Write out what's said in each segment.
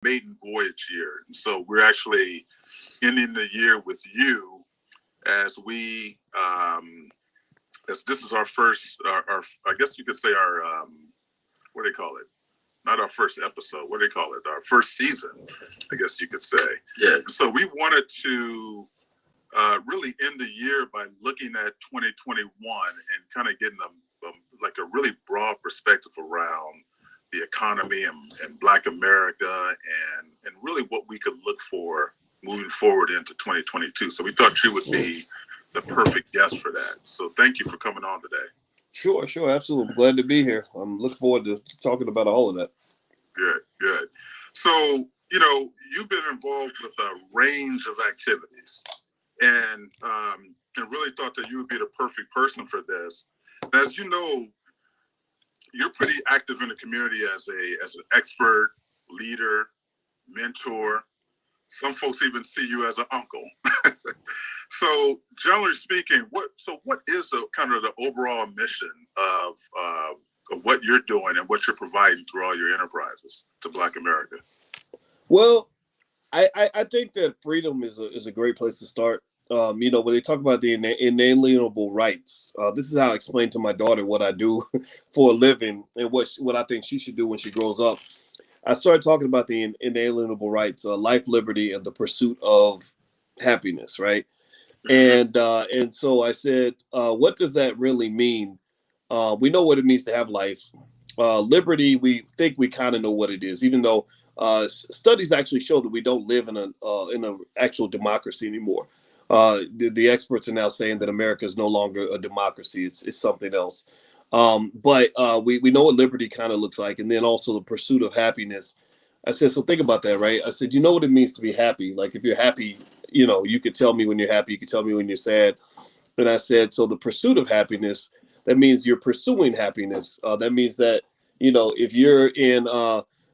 maiden voyage year. And so we're actually ending the year with you as we, as this is our first, our I guess you could say our, what do they call it? Not our first episode. What do they call it? Our first season, I guess you could say. Yeah. So we wanted to really end the year by looking at 2021 and kind of getting like a really broad perspective around the economy and Black America and really what we could look for moving forward into 2022. So we thought you would be the perfect guest for that. So thank you for coming on today. Sure, absolutely. Glad to be here. I'm looking forward to talking about all of that. Good. So, you've been involved with a range of activities and really thought that you would be the perfect person for this. As you know, you're pretty active in the community as an expert, leader, mentor. Some folks even see you as an uncle. So, generally speaking, what is kind of the overall mission of what you're doing and what you're providing through all your enterprises to Black America? Well, I think that freedom is a great place to start. When they talk about the inalienable rights, this is how I explain to my daughter what I do for a living and what I think she should do when she grows up. I started talking about the inalienable rights, life, liberty, and the pursuit of happiness, right? And so I said, what does that really mean? We know what it means to have life. Liberty, we think we kind of know what it is, even though studies actually show that we don't live in an actual democracy anymore. The experts are now saying that America is no longer a democracy. It's something else. But we know what liberty kind of looks like. And then also the pursuit of happiness. I said, so think about that, right? I said, you know what it means to be happy. Like if you're happy, you could tell me when you're happy. You could tell me when you're sad. And I said, so the pursuit of happiness, that means you're pursuing happiness. That means that, if you're in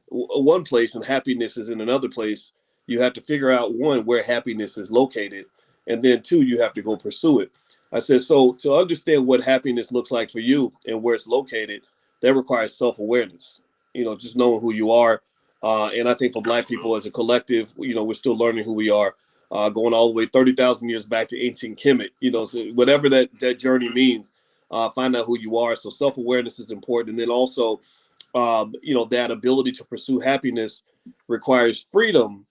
one place and happiness is in another place, you have to figure out, one, where happiness is located. And then two, you have to go pursue it. I said, so to understand what happiness looks like for you and where it's located, that requires self-awareness, just knowing who you are. And I think for Black people as a collective, we're still learning who we are, going all the way 30,000 years back to ancient Kemet, so whatever that journey means, find out who you are. So self-awareness is important. And then also, that ability to pursue happiness requires freedom,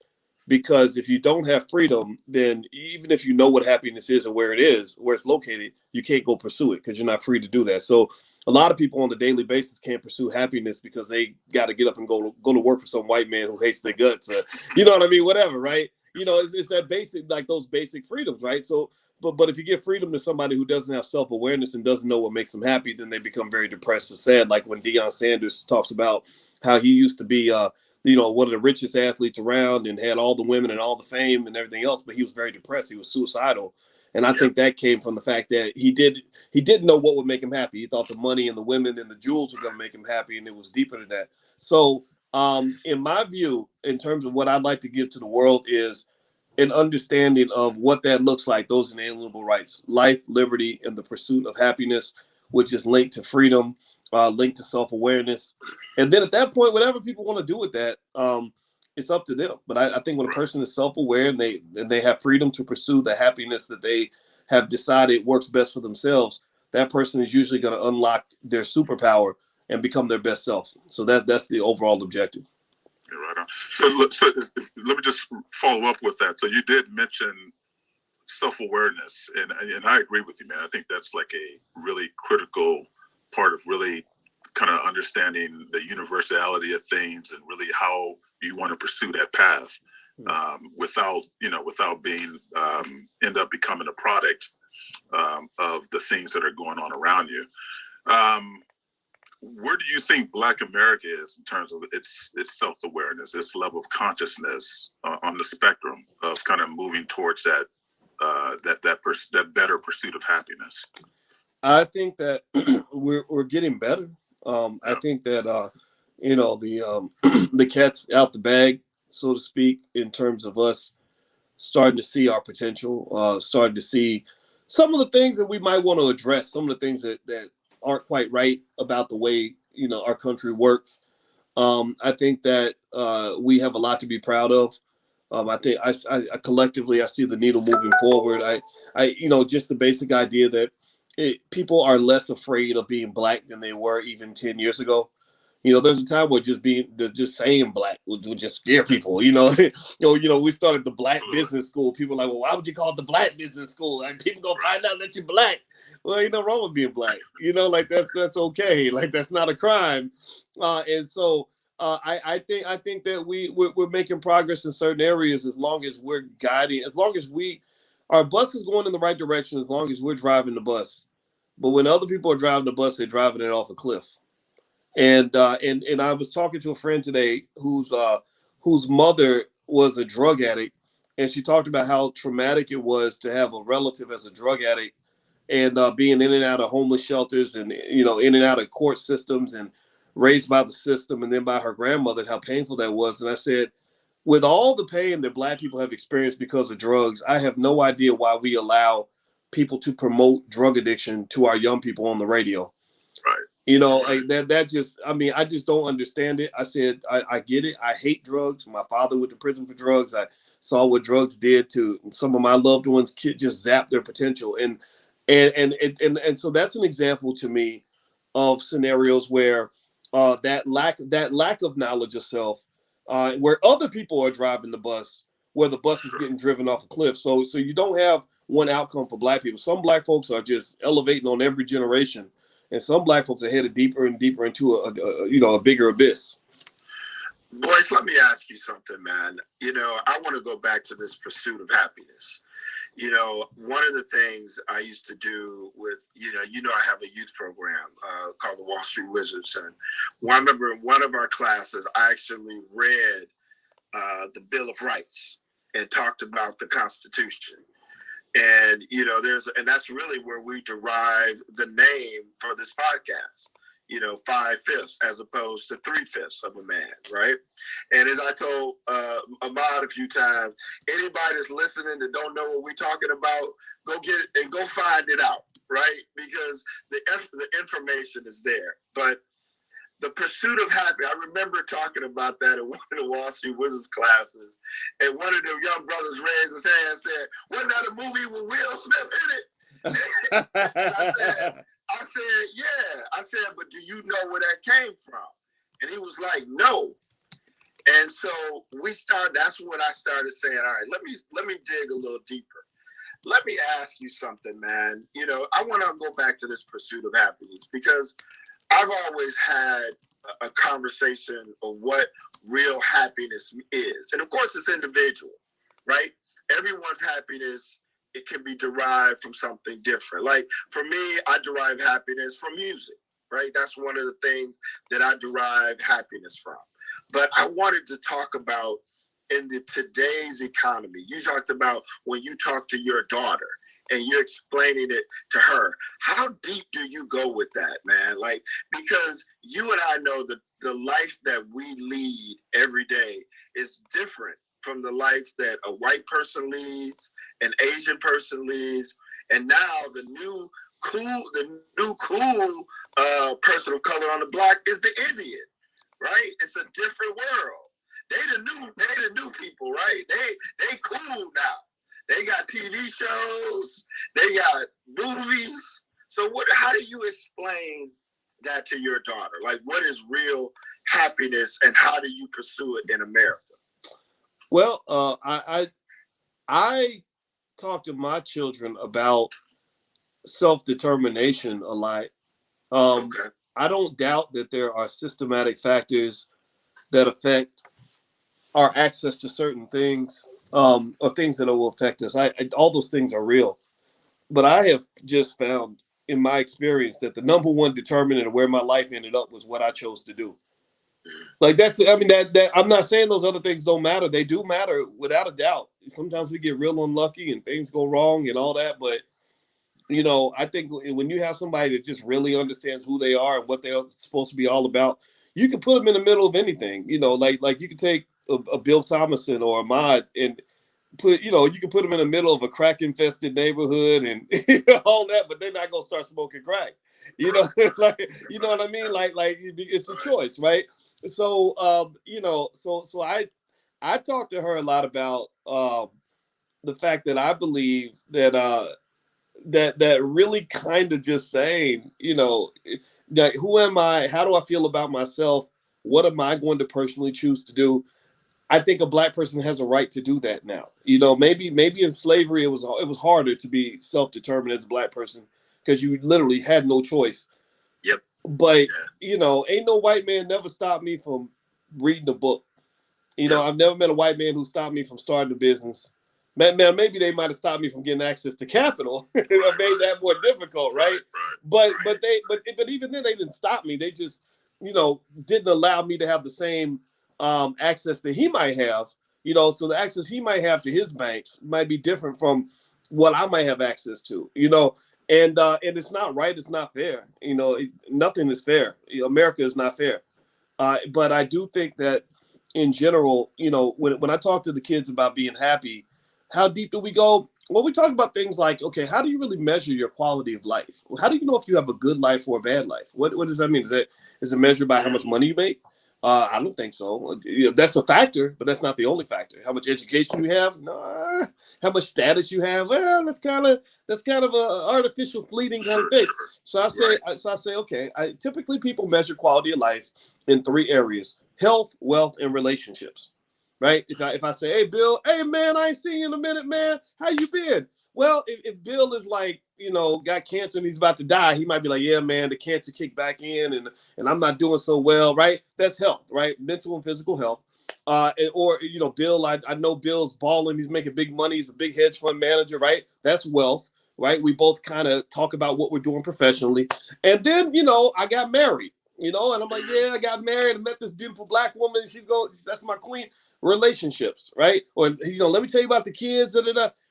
because if you don't have freedom, then even if you know what happiness is and where it's located, you can't go pursue it because you're not free to do that. So a lot of people on a daily basis can't pursue happiness because they got to get up and go to work for some white man who hates their guts. You know what I mean? Whatever, right? It's that basic, like those basic freedoms, right? So, but if you give freedom to somebody who doesn't have self-awareness and doesn't know what makes them happy, then they become very depressed and sad. Like when Deion Sanders talks about how he used to be, one of the richest athletes around and had all the women and all the fame and everything else, but he was very depressed. He was suicidal. And I think that came from the fact that he didn't know what would make him happy. He thought the money and the women and the jewels were going to make him happy, and it was deeper than that. So in my view, in terms of what I'd like to give to the world is an understanding of what that looks like, those inalienable rights, life, liberty, and the pursuit of happiness, which is linked to freedom, linked to self-awareness. And then at that point, whatever people want to do with that, it's up to them. But I think when a person is self-aware and they have freedom to pursue the happiness that they have decided works best for themselves, that person is usually going to unlock their superpower and become their best self. So that's the overall objective. Yeah, right on. So let me just follow up with that. So you did mention self-awareness, and I agree with you, man. I think that's like a really critical part of really kind of understanding the universality of things and really how you want to pursue that path without being end up becoming a product of the things that are going on around you. Where do you think Black America is in terms of its self-awareness, its level of consciousness on the spectrum of kind of moving towards that better pursuit of happiness? I think that we're getting better. I think that the cat's out the bag, so to speak, in terms of us starting to see our potential, starting to see some of the things that we might want to address, some of the things that aren't quite right about the way our country works. I think that we have a lot to be proud of. I think I collectively I see the needle moving forward. Just the basic idea that people are less afraid of being black than they were even 10 years ago. There's a time where just saying black would just scare people. We started the black business school. People are like, well, why would you call it the black business school? Like, people gonna find out that you're black. Well, ain't no wrong with being black. Like that's okay. Like, that's not a crime. And so I think that we're making progress in certain areas as long as we're guiding, as long as our bus is going in the right direction, as long as we're driving the bus. But when other people are driving the bus, they're driving it off a cliff. And I was talking to a friend today whose mother was a drug addict, and she talked about how traumatic it was to have a relative as a drug addict, and being in and out of homeless shelters, and in and out of court systems, and raised by the system, and then by her grandmother, how painful that was. And I said, with all the pain that Black people have experienced because of drugs, I have no idea why we allow people to promote drug addiction to our young people on the radio. Right. Like that just, I just don't understand it. I said, I get it. I hate drugs. My father went to prison for drugs. I saw what drugs did to some of my loved ones. Just zap their potential. And so that's an example to me of scenarios where that lack of knowledge of self, where other people are driving the bus, where the bus is getting driven off a cliff. So you don't have one outcome for Black people. Some Black folks are just elevating on every generation, and some Black folks are headed deeper and deeper into a bigger abyss. Boyce, let me ask you something, man. I want to go back to this pursuit of happiness. One of the things I used to do with, I have a youth program called the Wall Street Wizards. And I remember in one of our classes, I actually read the Bill of Rights and talked about the Constitution. And, and that's really where we derive the name for this podcast. 5/5 as opposed to 3/5 of a man, right? And as I told Ahmad a few times, anybody that's listening that don't know what we're talking about, go get it and go find it out, right? Because the information is there. But the pursuit of happiness, I remember talking about that in one of the Wall Street Wizards classes, and one of the young brothers raised his hand and said, "Wasn't that a movie with Will Smith in it?" I said, yeah. I said, but do you know where that came from? And he was like, no. And so that's when I started saying, all right, let me dig a little deeper. Let me ask you something, man. I want to go back to this pursuit of happiness, because I've always had a conversation of what real happiness is. And of course, it's individual, right? Everyone's happiness, it can be derived from something different. Like for me, I derive happiness from music, right? That's one of the things that I derive happiness from. But I wanted to talk about in today's economy. You talked about when you talk to your daughter and you're explaining it to her. How deep do you go with that, man? Like, because you and I know that the life that we lead every day is different from the life that a white person leads, an Asian person leads, and now the new cool person of color on the block is the Indian, right? It's a different world. They the new people, right? They cool now. They got TV shows, they got movies. So how do you explain that to your daughter? Like, what is real happiness and how do you pursue it in America? Well, I talk to my children about self-determination a lot. Okay. I don't doubt that there are systematic factors that affect our access to certain things, or things that will affect us. All those things are real. But I have just found in my experience that the number one determinant of where my life ended up was what I chose to do. Like that I'm not saying those other things don't matter. They do matter without a doubt. Sometimes we get real unlucky and things go wrong and all that. But, I think when you have somebody that just really understands who they are and what they're supposed to be all about, you can put them in the middle of anything. Like you can take a Bill Thomason or Ahmad and you can put them in the middle of a crack infested neighborhood and all that, but they're not going to start smoking crack. Like, you know what I mean? Like it's a choice, right? I talked to her a lot about the fact that I believe that that really kind of just saying, that who am I? How do I feel about myself? What am I going to personally choose to do? I think a black person has a right to do that now. Maybe in slavery it was harder to be self-determined as a black person because you literally had no choice. Yep. But ain't no white man never stopped me from reading a book. I've never met a white man who stopped me from starting a business. Man, maybe they might have stopped me from getting access to capital. It made that more difficult, right? But even then they didn't stop me. They just, didn't allow me to have the same access that he might have. So the access he might have to his banks might be different from what I might have access to. And it's not right. It's not fair. Nothing is fair. America is not fair. But I do think that in general, when I talk to the kids about being happy, how deep do we go? Well, we talk about things like, okay, how do you really measure your quality of life? How do you know if you have a good life or a bad life? What does that mean? Is it measured by how much money you make? I don't think so. That's a factor, but that's not the only factor. How much education you have? No. How much status you have? Well, that's kind of a artificial, fleeting kind of thing. So I say, okay. Typically, people measure quality of life in 3 areas: health, wealth, and relationships. Right? If I say, hey, Bill, hey, man, I ain't seen you in a minute, man. How you been? Well, if Bill is like, got cancer and he's about to die, he might be like, yeah, man, the cancer kicked back in and I'm not doing so well, right? That's health, right? Mental and physical health. Or Bill, I know Bill's balling. He's making big money. He's a big hedge fund manager, right? That's wealth, right? We both kind of talk about what we're doing professionally. And then, I got married, and I'm like, yeah, I got married and met this beautiful black woman. That's my queen. Relationships, right? Or let me tell you about the kids,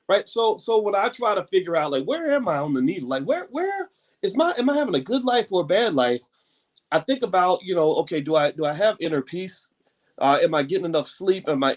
right? So when I try to figure out like where am I on the needle, like where am I having a good life or a bad life? I think about okay, do I have inner peace? Am I getting enough sleep? Am I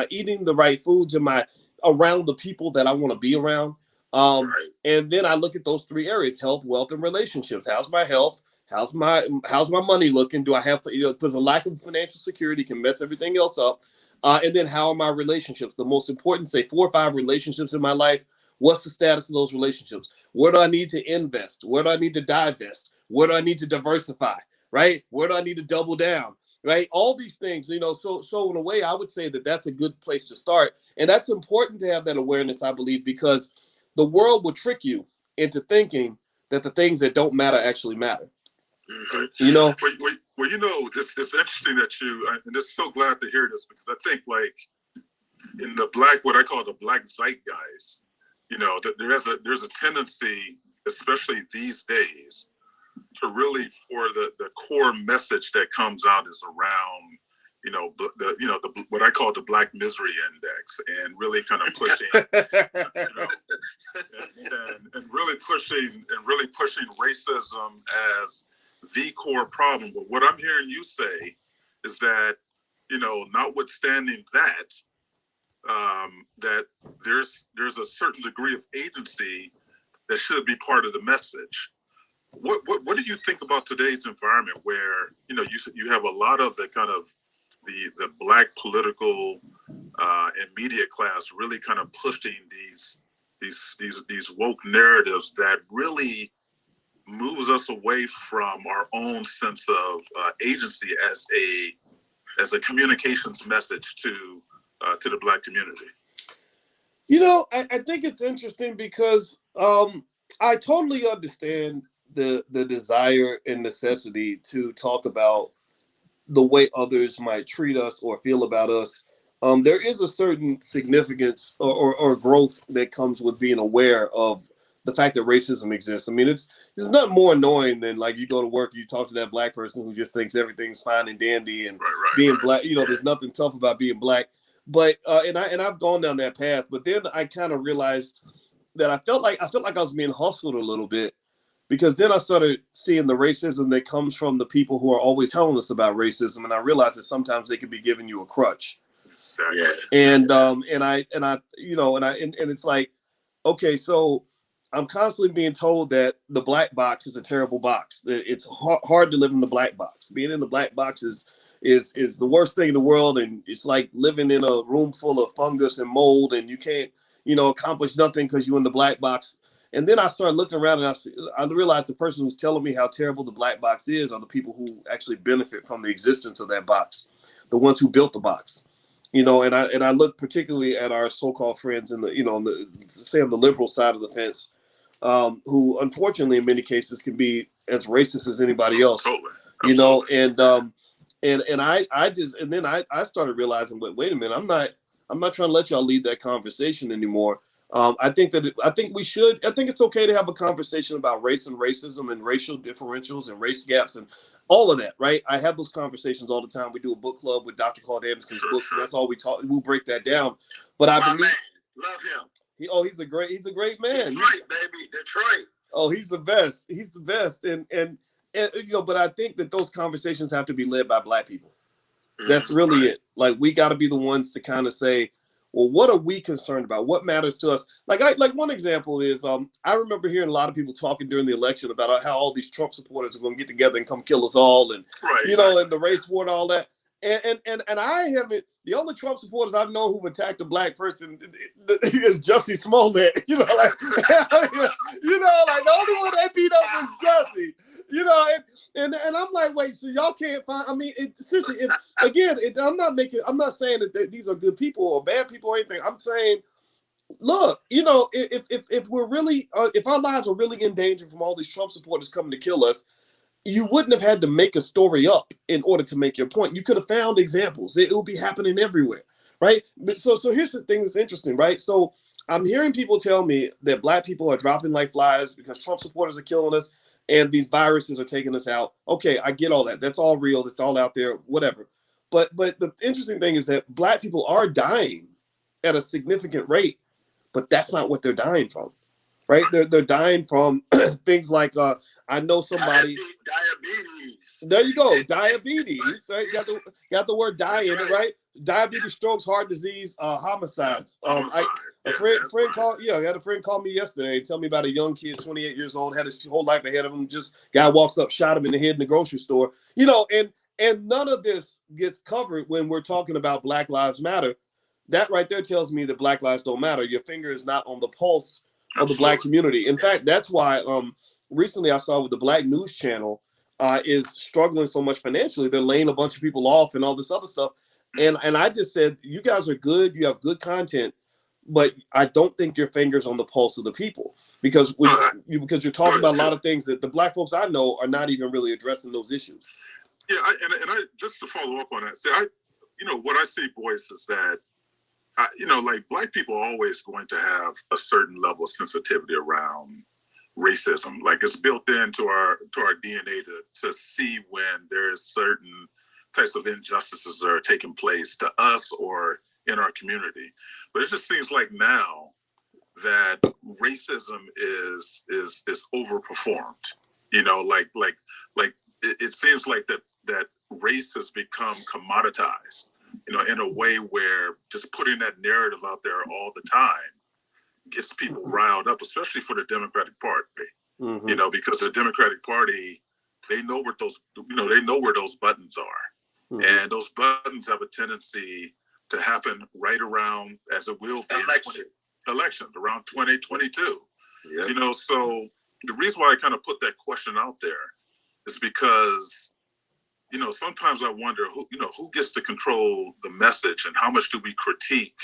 eating the right foods? Am I around the people that I want to be around? And then I look at those 3 areas: health, wealth, and relationships. How's my health? How's my money looking? Do I have, because a lack of financial security can mess everything else up. And then how are my relationships? The most important, say 4 or 5 relationships in my life. What's the status of those relationships? Where do I need to invest? Where do I need to divest? Where do I need to diversify? Right? Where do I need to double down? Right? All these things, so in a way, I would say that that's a good place to start. And that's important to have that awareness, I believe, because the world will trick you into thinking that the things that don't matter actually matter. Mm-hmm. Well, it's interesting that and it's so glad to hear this, because I think like in the what I call the black zeitgeist, that there's a tendency, especially these days, to really, for the core message that comes out is around, what I call the Black Misery Index, and really kind of pushing, and really pushing racism as the core problem. But what I'm hearing you say is that, notwithstanding that, that there's a certain degree of agency that should be part of the message. What do you think about today's environment where you have a lot of the kind of the black political and media class really kind of pushing these woke narratives that really moves us away from our own sense of agency as a communications message to the black community? I think it's interesting because I totally understand the desire and necessity to talk about the way others might treat us or feel about us. There is a certain significance or growth that comes with being aware of the fact that racism exists. I mean, it's not more annoying than like you go to work, you talk to that black person who just thinks everything's fine and dandy, and being black, there's nothing tough about being black. But and I've gone down that path, but then I kind of realized that I felt like I was being hustled a little bit, because then I started seeing the racism that comes from the people who are always telling us about racism, and I realized that sometimes they could be giving you a crutch. Yeah. And it's like, okay, so I'm constantly being told that the black box is a terrible box. It's hard to live in the black box. Being in the black box is is the worst thing in the world, and it's like living in a room full of fungus and mold, and you can't, accomplish nothing because you're in the black box. And then I started looking around, and I realized the person who's telling me how terrible the black box is are the people who actually benefit from the existence of that box, the ones who built the box. And I look particularly at our so-called friends in say on the liberal side of the fence, who unfortunately in many cases can be as racist as anybody else. Totally. And I started realizing, wait a minute, I'm not trying to let y'all lead that conversation anymore. I think it's okay to have a conversation about race and racism and racial differentials and race gaps and all of that, right? I have those conversations all the time. We do a book club with Dr. Claude Anderson's books, and that's all we talk. We'll break that down. But I believe, man. Love him. He's a great man. Detroit, baby, Detroit. Oh, he's the best. He's the best. And but I think that those conversations have to be led by Black people. That's really it. Like, we got to be the ones to kind of say, well, what are we concerned about? What matters to us? Like one example is, I remember hearing a lot of people talking during the election about how all these Trump supporters are going to get together and come kill us all, and and the race war and all that. And I haven't. The only Trump supporters I've known who've attacked a Black person is Jussie Smollett. The only one that beat up was Jussie. And I'm like, wait, so y'all can't find? I mean, I'm not saying that these are good people or bad people or anything. I'm saying, look, if we're really, if our lives are really in danger from all these Trump supporters coming to kill us, you wouldn't have had to make a story up in order to make your point. You could have found examples. It will be happening everywhere, right? But so here's the thing that's interesting, right? So I'm hearing people tell me that Black people are dropping like flies because Trump supporters are killing us and these viruses are taking us out. Okay, I get all that. That's all real. That's all out there, whatever. But the interesting thing is that Black people are dying at a significant rate, but that's not what they're dying from. Right, they're dying from things like I know somebody. Diabetes. There you go, diabetes. Right, got the word "die" in it, right? Diabetes, strokes, heart disease, homicides. I had a friend call me yesterday and tell me about a young kid, 28 years old, had his whole life ahead of him. Just guy walks up, shot him in the head in the grocery store. And none of this gets covered when we're talking about Black Lives Matter. That right there tells me that Black lives don't matter. Your finger is not on the pulse of the Black community. In fact, that's why recently I saw with the Black News Channel is struggling so much financially. They're laying a bunch of people off and all this other stuff. And I just said, you guys are good. You have good content, but I don't think your finger's on the pulse of the people because you're talking about a lot of things that the Black folks I know are not even really addressing those issues. Yeah, I just to follow up on that, what I see, Boyce, is that Black people are always going to have a certain level of sensitivity around racism. Like, it's built into our DNA to see when there's certain types of injustices that are taking place to us or in our community. But it just seems like now that racism is overperformed. It seems like that race has become commoditized. In a way where just putting that narrative out there all the time gets people riled up, especially for the Democratic Party. Because the Democratic Party, they know where those buttons are, and those buttons have a tendency to happen right around, as it will be, elections around 2022. Yeah. So the reason why I kind of put that question out there is because sometimes I wonder who gets to control the message and how much do we critique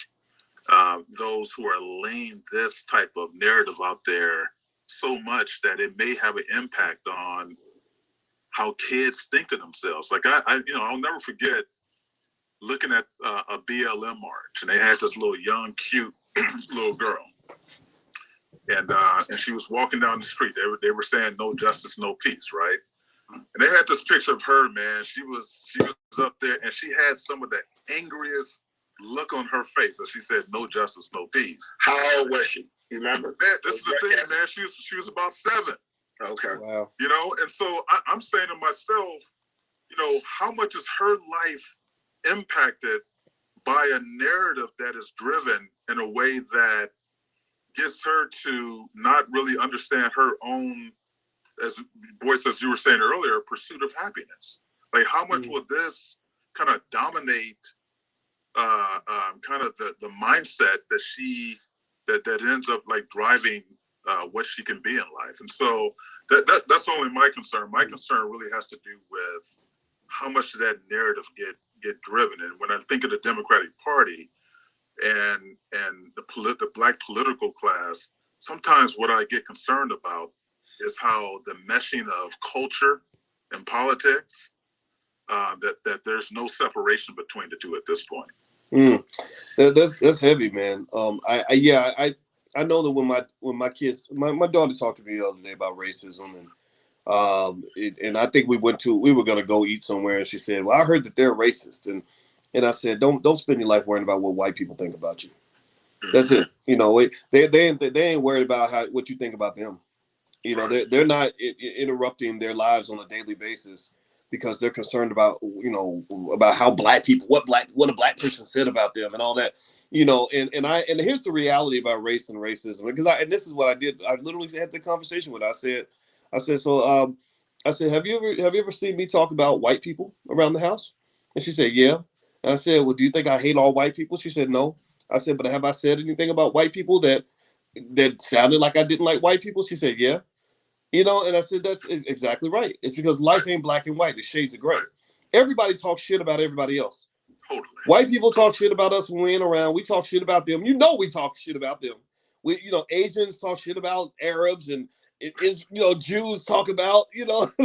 those who are laying this type of narrative out there so much that it may have an impact on how kids think of themselves. Like I'll never forget looking at a BLM march, and they had this little young, cute little girl, and she was walking down the street. They were saying "No justice, no peace," right? And they had this picture of her, man. She was up there, and she had some of the angriest look on her face as she said, "No justice, no peace." How old was she? You remember? Man, this is the thing, man. She was about 7. Okay. Wow. And so I'm saying to myself, how much is her life impacted by a narrative that is driven in a way that gets her to not really understand her own, as Boyce, as you were saying earlier, pursuit of happiness. Like, how much will this kind of dominate kind of the mindset that ends up like driving what she can be in life. And so that's only my concern. My concern really has to do with how much of that narrative get driven. And when I think of the Democratic Party and the Black political class, sometimes what I get concerned about is how the meshing of culture and politics, that there's no separation between the two at this point. That's heavy, man. I know that when my kids, my daughter talked to me the other day about racism, and I think we were going to go eat somewhere, and she said, "Well, I heard that they're racist," and I said, "Don't spend your life worrying about what white people think about you. That's it. You know, they ain't worried about what you think about them. You know, they're not interrupting their lives on a daily basis because they're concerned about, you know, about how black people, what a black person said about them and all that, you know, and here's the reality about race and racism, because this is what I did. I literally had the conversation with her. I said, have you ever seen me talk about white people around the house? And she said, yeah. And I said, well, do you think I hate all white people? She said, no. I said, but have I said anything about white people that sounded like I didn't like white people? She said, yeah. You know, and I said, that's exactly right. It's because life ain't black and white. It's shades of gray. Everybody talks shit about everybody else. Totally. White people talk shit about us when we ain't around. We talk shit about them. You know, we talk shit about them. Asians talk shit about Arabs, and Jews talk about,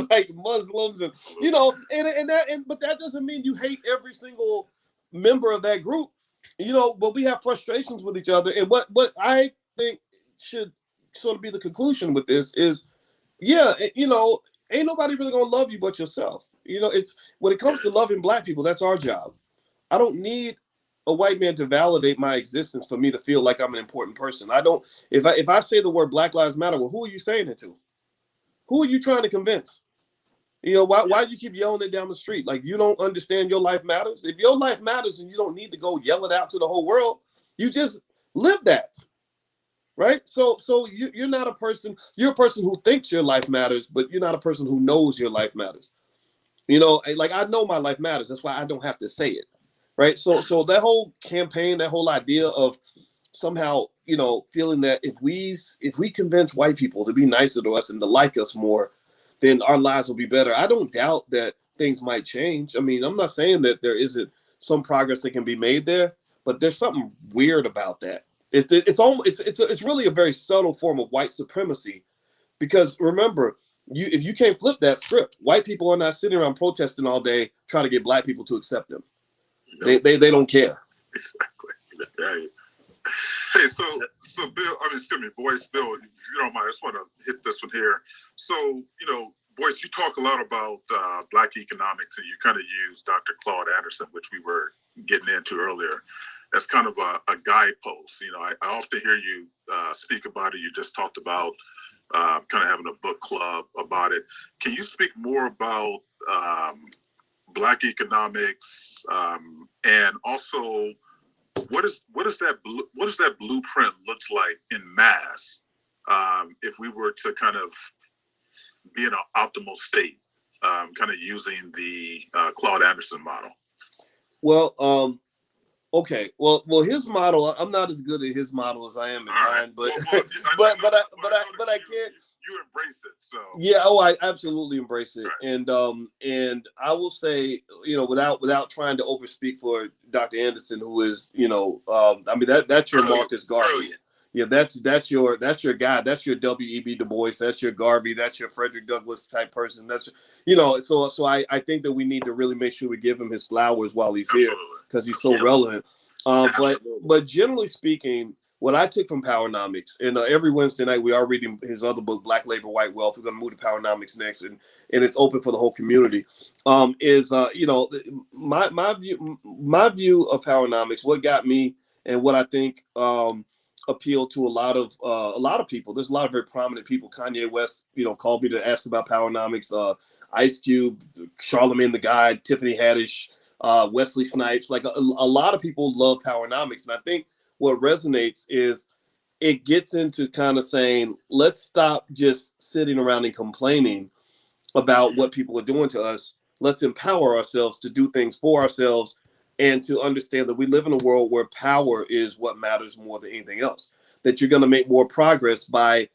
like Muslims, and, but that doesn't mean you hate every single member of that group, but we have frustrations with each other. And what I think should sort of be the conclusion with this is, ain't nobody really gonna love you but yourself. It's when it comes to loving black people, that's our job. I don't need a white man to validate my existence for me to feel like I'm an important person. I don't. If I say the word Black Lives Matter, well, who are you saying it to? Who are you trying to convince? Why do you keep yelling it down the street? Like, you don't understand your life matters? If your life matters and you don't need to go yell it out to the whole world, you just live that. Right? So you're not a person, you're a person who thinks your life matters, but you're not a person who knows your life matters. Like, I know my life matters. That's why I don't have to say it. Right? So that whole campaign, that whole idea of somehow, feeling that if we convince white people to be nicer to us and to like us more, then our lives will be better. I don't doubt that things might change. I mean, I'm not saying that there isn't some progress that can be made there, but there's something weird about that. It's really a very subtle form of white supremacy, because remember, if you can't flip that script, white people are not sitting around protesting all day trying to get black people to accept them. Nope. They don't care. Exactly. Right. Hey, so Bill, Boyce, Bill, if you don't mind, I just want to hit this one here. So, Boyce, you talk a lot about Black economics, and you kind of use Dr. Claude Anderson, which we were getting into earlier, as kind of a guidepost. I often hear you speak about it. You just talked about kind of having a book club about it. Can you speak more about Black economics, and also what does that blueprint looks like in mass, if we were to kind of be in an optimal state, kind of using the Claude Anderson model? Well, okay. Well, his model, I'm not as good at his model as I am in mine, but I can't. You embrace it, so yeah. Oh, I absolutely embrace it, right. And I will say, without trying to overspeak for Dr. Anderson, who is, that's your Marcus Garvey. Yeah, that's your guy. That's your W.E.B. Du Bois. That's your Garvey. That's your Frederick Douglass type person. That's So I think that we need to really make sure we give him his flowers while he's here, because he's so relevant. But generally speaking, what I took from Powernomics, and every Wednesday night we are reading his other book, Black Labor, White Wealth. We're going to move to Powernomics next, and it's open for the whole community. My view of Powernomics, what got me, and what I think appealed to a lot of people. There's a lot of very prominent people. Kanye West, called me to ask about Powernomics. Ice Cube, Charlamagne the Guy, Tiffany Haddish, Wesley Snipes. Like a lot of people love Powernomics, and I think what resonates is it gets into kind of saying, let's stop just sitting around and complaining about what people are doing to us. Let's empower ourselves to do things for ourselves and to understand that we live in a world where power is what matters more than anything else. That you're going to make more progress by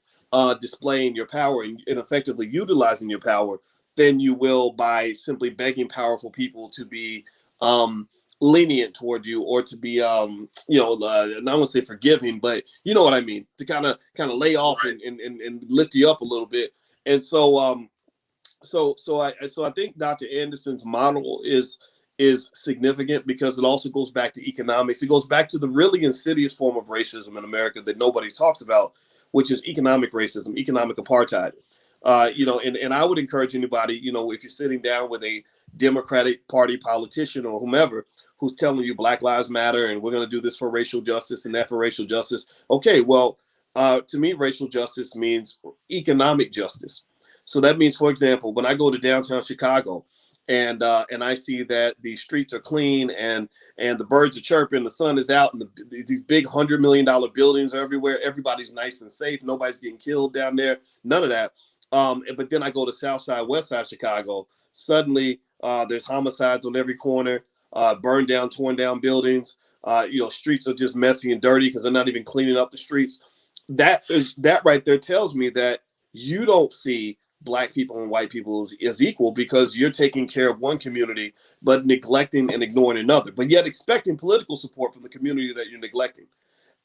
displaying your power and effectively utilizing your power than you will by simply begging powerful people to be lenient toward you, or to be I don't want to say forgiving, but you know what I mean, to kind of lay off and lift you up a little bit. And so so I think Dr. Anderson's model is significant because it also goes back to economics. It goes back to the really insidious form of racism in America that nobody talks about, which is economic racism, economic apartheid. And I would encourage anybody, if you're sitting down with a Democratic Party politician or whomever who's telling you Black Lives Matter and we're going to do this for racial justice and that for racial justice. Okay, well, to me, racial justice means economic justice. So that means, for example, when I go to downtown Chicago and I see that the streets are clean and the birds are chirping, the sun is out, and these big $100 million buildings are everywhere. Everybody's nice and safe. Nobody's getting killed down there. None of that. But then I go to South Side, West Side Chicago. Suddenly, there's homicides on every corner, burned down, torn down buildings. Streets are just messy and dirty because they're not even cleaning up the streets. That right there tells me that you don't see Black people and white people as equal because you're taking care of one community but neglecting and ignoring another, but yet expecting political support from the community that you're neglecting.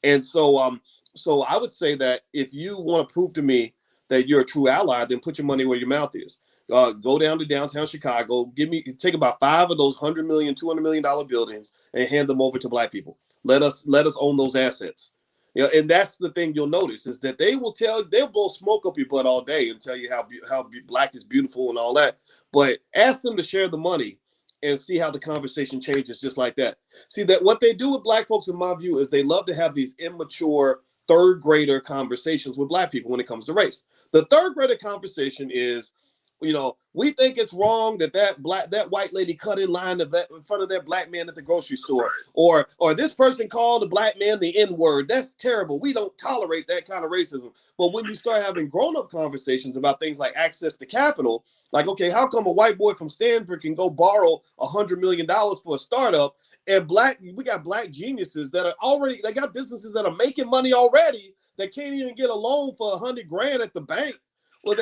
And so so I would say that if you want to prove to me that you're a true ally, then put your money where your mouth is. Go down to downtown Chicago, take about 5 of those $100 million, $200 million buildings and hand them over to Black people. Let us own those assets. And that's the thing you'll notice is that they'll blow smoke up your butt all day and tell you how Black is beautiful and all that. But ask them to share the money and see how the conversation changes just like that. See that what they do with Black folks, in my view, is they love to have these immature third grader conversations with Black people when it comes to race. The third grader conversation is, we think it's wrong that white lady cut in line in front of that Black man at the grocery store, or this person called a Black man the N-word. That's terrible. We don't tolerate that kind of racism. But when you start having grown-up conversations about things like access to capital, like, okay, how come a white boy from Stanford can go borrow $100 million for a startup, and we got Black geniuses that they got businesses that are making money already that can't even get a loan for $100,000 at the bank? Well,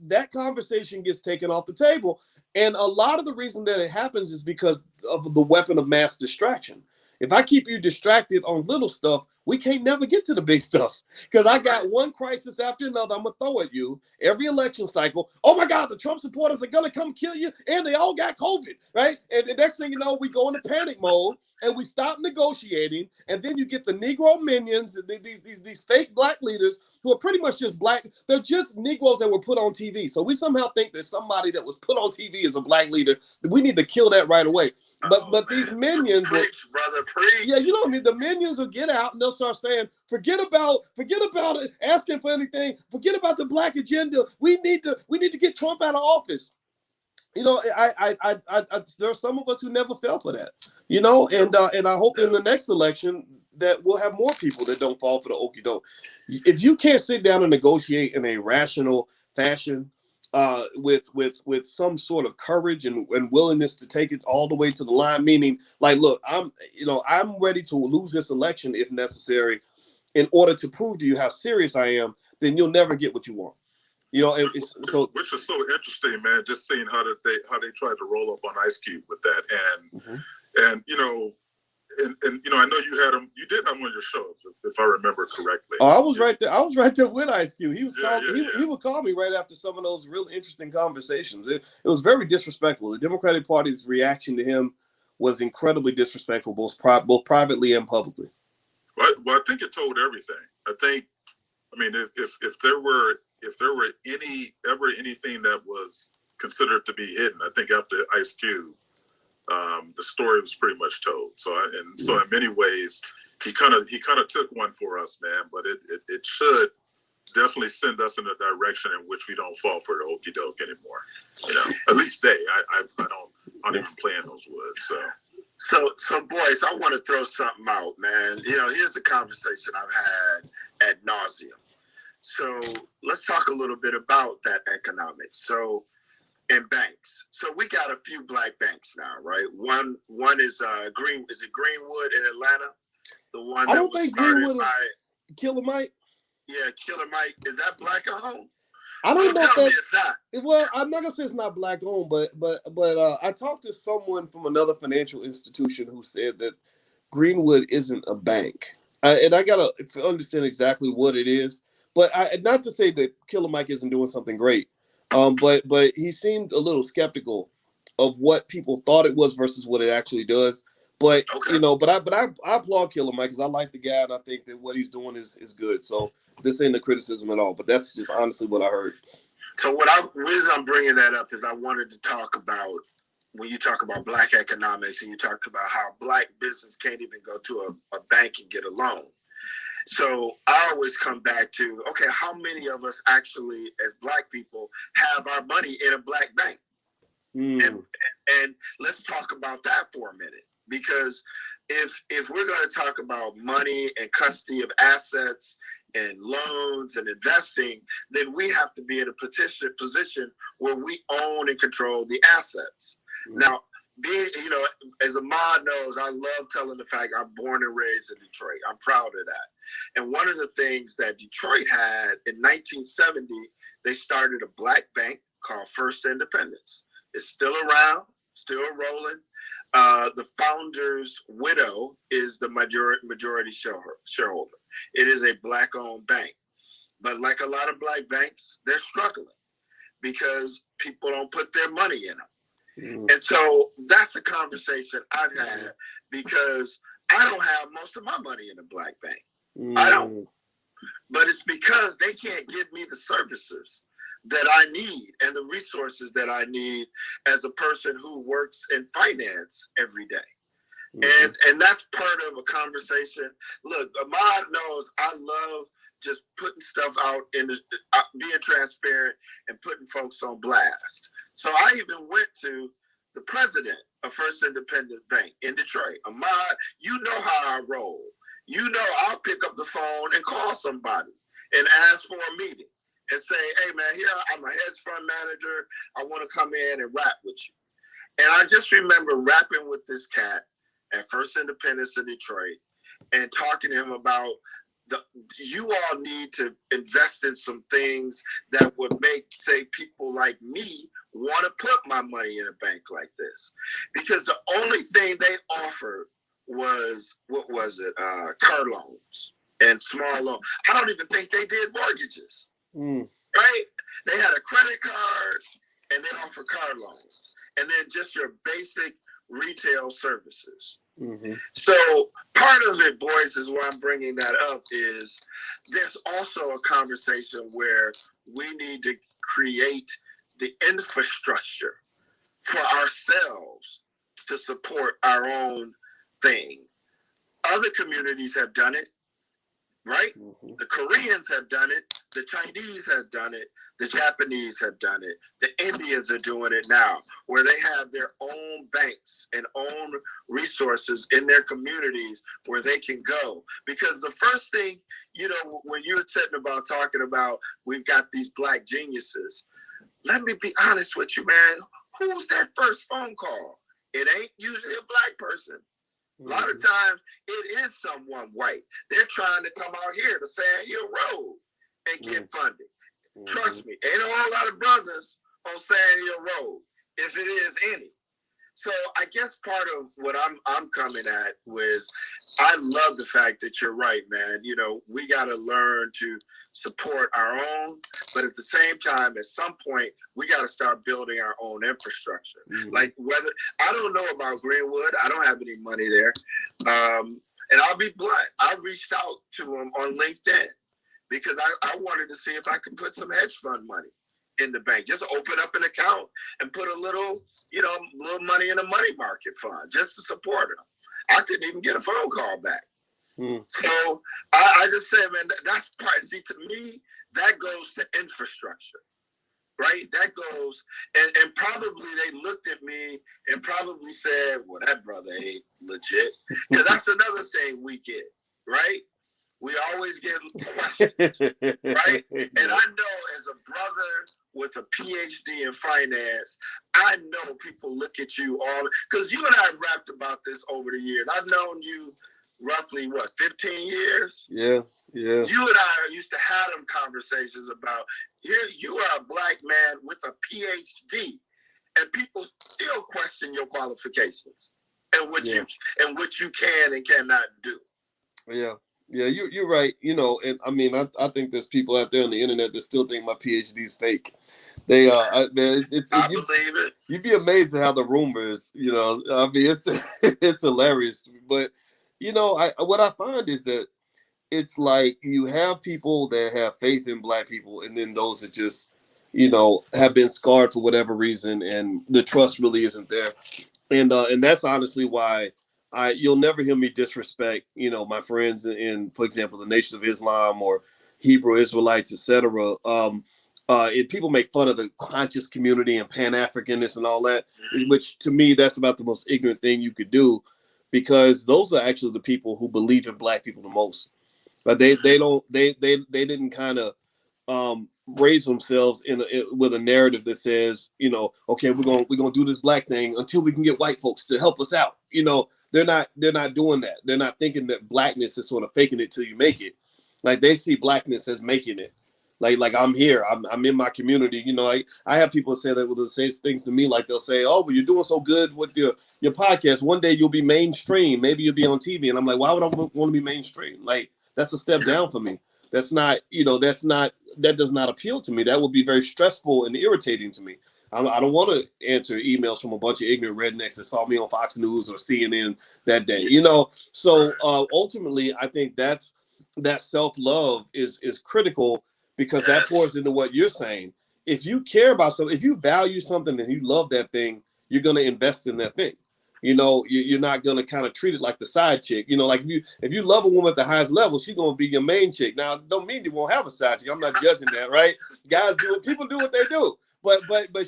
that conversation gets taken off the table. And a lot of the reason that it happens is because of the weapon of mass distraction. If I keep you distracted on little stuff, we can't never get to the big stuff. Because I got one crisis after another I'm going to throw at you every election cycle. Oh, my God, the Trump supporters are going to come kill you, and they all got COVID, right? And the next thing you know, we go into panic mode, and we stop negotiating, and then you get the Negro minions, these fake Black leaders who are pretty much just Black. They're just Negroes that were put on TV. So we somehow think that somebody that was put on TV is a Black leader. We need to kill that right away. But these minions, preach, brother, preach. Yeah, you know what I mean. The minions will get out and they'll start saying, "Forget about it, asking for anything. Forget about the Black agenda. We need to get Trump out of office." There are some of us who never fell for that. And I hope in the next election that we'll have more people that don't fall for the okie doke. If you can't sit down and negotiate in a rational fashion, with some sort of courage and willingness to take it all the way to the line, meaning like, look, I'm ready to lose this election if necessary in order to prove to you how serious I am, then you'll never get what you want. Which is so interesting, man, just seeing how they tried to roll up on Ice Cube with that. And I know you did have him on your show, if I remember correctly. Oh, I was right there with Ice Cube. He would call me right after some of those really interesting conversations. It was very disrespectful. The Democratic Party's reaction to him was incredibly disrespectful, both privately and publicly. Well, I think it told everything. If there were anything that was considered to be hidden, I think after Ice Cube, the story was pretty much told. So in many ways, he kind of took one for us, man. But it should definitely send us in a direction in which we don't fall for the okie doke anymore. At least I don't even play in those woods. So Boyce, I want to throw something out, man. Here's a conversation I've had ad nauseum. So let's talk a little bit about that economics. So and banks. So we got a few black banks now, right? One is Greenwood in Atlanta? The one I that don't was think started Greenwood is by Killer Mike. Yeah, Killer Mike. Is that black owned? I don't know if tell me that's, it's not. well, I'm not gonna say it's not black owned, but I talked to someone from another financial institution who said that Greenwood isn't a bank, and I gotta understand exactly what it is. But not to say that Killer Mike isn't doing something great, but he seemed a little skeptical of what people thought it was versus what it actually does. But Okay. but I applaud Killer Mike because I like the guy and I think that what he's doing is good. So this ain't a criticism at all, but that's just honestly what I heard. So the reason I'm bringing that up is I wanted to talk about, when you talk about black economics and you talk about how black business can't even go to a bank and get a loan. So I always come back to, okay, how many of us actually, as black people, have our money in a black bank? And let's talk about that for a minute. Because if we're going to talk about money and custody of assets and loans and investing, then we have to be in a position where we own and control the assets. Now, as Ahmad knows, I love telling the fact I'm born and raised in Detroit. I'm proud of that. And one of the things that Detroit had in 1970, they started a black bank called First Independence. It's still around, still rolling. The founder's widow is the majority shareholder. It is a black-owned bank. But like a lot of black banks, they're struggling because people don't put their money in them. And so that's a conversation I've had because I don't have most of my money in a black bank. I don't. But it's because they can't give me the services that I need and the resources that I need as a person who works in finance every day. And that's part of a conversation. Look, Ahmad knows I love just putting stuff out and being transparent and putting folks on blast. So I even went to the president of First Independent Bank in Detroit. Ahmad, you know how I roll. You know I'll pick up the phone and call somebody and ask for a meeting and say, hey man, here I'm a hedge fund manager. I want to come in and rap with you. And I just remember rapping with this cat at First Independence in Detroit and talking to him about you all need to invest in some things that would make, say, people like me want to put my money in a bank like this. Because the only thing they offered was, car loans and small loans. I don't even think they did mortgages, right? They had a credit card and they offer car loans. And then just your basic retail services. So part of it, boys, is why I'm bringing that up is there's also a conversation where we need to create the infrastructure for ourselves to support our own thing. Other communities have done it, right? The Koreans have done it. The Chinese have done it. The Japanese have done it. The Indians are doing it now, where they have their own banks and own resources in their communities where they can go. Because the first thing, when you're sitting about talking about we've got these black geniuses, let me be honest with you, man. Who's their first phone call? It ain't usually a black person. A lot of times it is someone white. They're trying to come out here to Sand Hill Road and get funding. Trust me, ain't a whole lot of brothers on Sand Hill Road, if it is any. So I guess part of what I'm coming at was, I love the fact that you're right, man. We got to learn to support our own, but at the same time, at some point, we got to start building our own infrastructure. Like I don't know about Greenwood. I don't have any money there. And I'll be blunt. I reached out to him on LinkedIn because I wanted to see if I could put some hedge fund money in the bank. Just open up an account and put a little money in a money market fund just to support them. I couldn't even get a phone call back. So I just said, man, that's part. See, to me, that goes to infrastructure, right? That goes, and probably they looked at me and probably said, well, that brother ain't legit. Because that's another thing we get, right? We always get questions, right? And I know as a brother with a PhD in finance, I know people look at you all, because you and I have rapped about this over the years. I've known you roughly, 15 years? Yeah. You and I used to have them conversations about, here you are a black man with a PhD, and people still question your qualifications and what you can and cannot do. Yeah, you're right. And I mean, I think there's people out there on the internet that still think my PhD is fake. They man, I believe it. You'd be amazed at how the rumors, I mean, it's it's hilarious. But what I find is that it's like you have people that have faith in black people, and then those that just, have been scarred for whatever reason, and the trust really isn't there. And that's honestly why you'll never hear me disrespect, my friends in, for example, the Nation of Islam or Hebrew Israelites, etc. And people make fun of the conscious community and Pan-Africanness and all that, which to me, that's about the most ignorant thing you could do, because those are actually the people who believe in black people the most. But they didn't kind of raise themselves with a narrative that says, okay, we're gonna do this black thing until we can get white folks to help us out. They're not doing that. They're not thinking that blackness is sort of faking it till you make it. Like, they see blackness as making it. Like I'm here, I'm in my community. I have people say that with the same things to me. Like, they'll say, oh, but you're doing so good with your podcast. One day you'll be mainstream. Maybe you'll be on TV. And I'm like, why would I want to be mainstream? Like, that's a step down for me. That's not, that does not appeal to me. That would be very stressful and irritating to me. I don't want to answer emails from a bunch of ignorant rednecks that saw me on Fox News or CNN that day, So ultimately, I think that self-love is critical, because that pours into what you're saying. If you care about something, if you value something and you love that thing, you're going to invest in that thing. You're not going to kind of treat it like the side chick. Like if you love a woman at the highest level, she's going to be your main chick. Now, don't mean you won't have a side chick. I'm not judging that, right? Guys people do what they do, but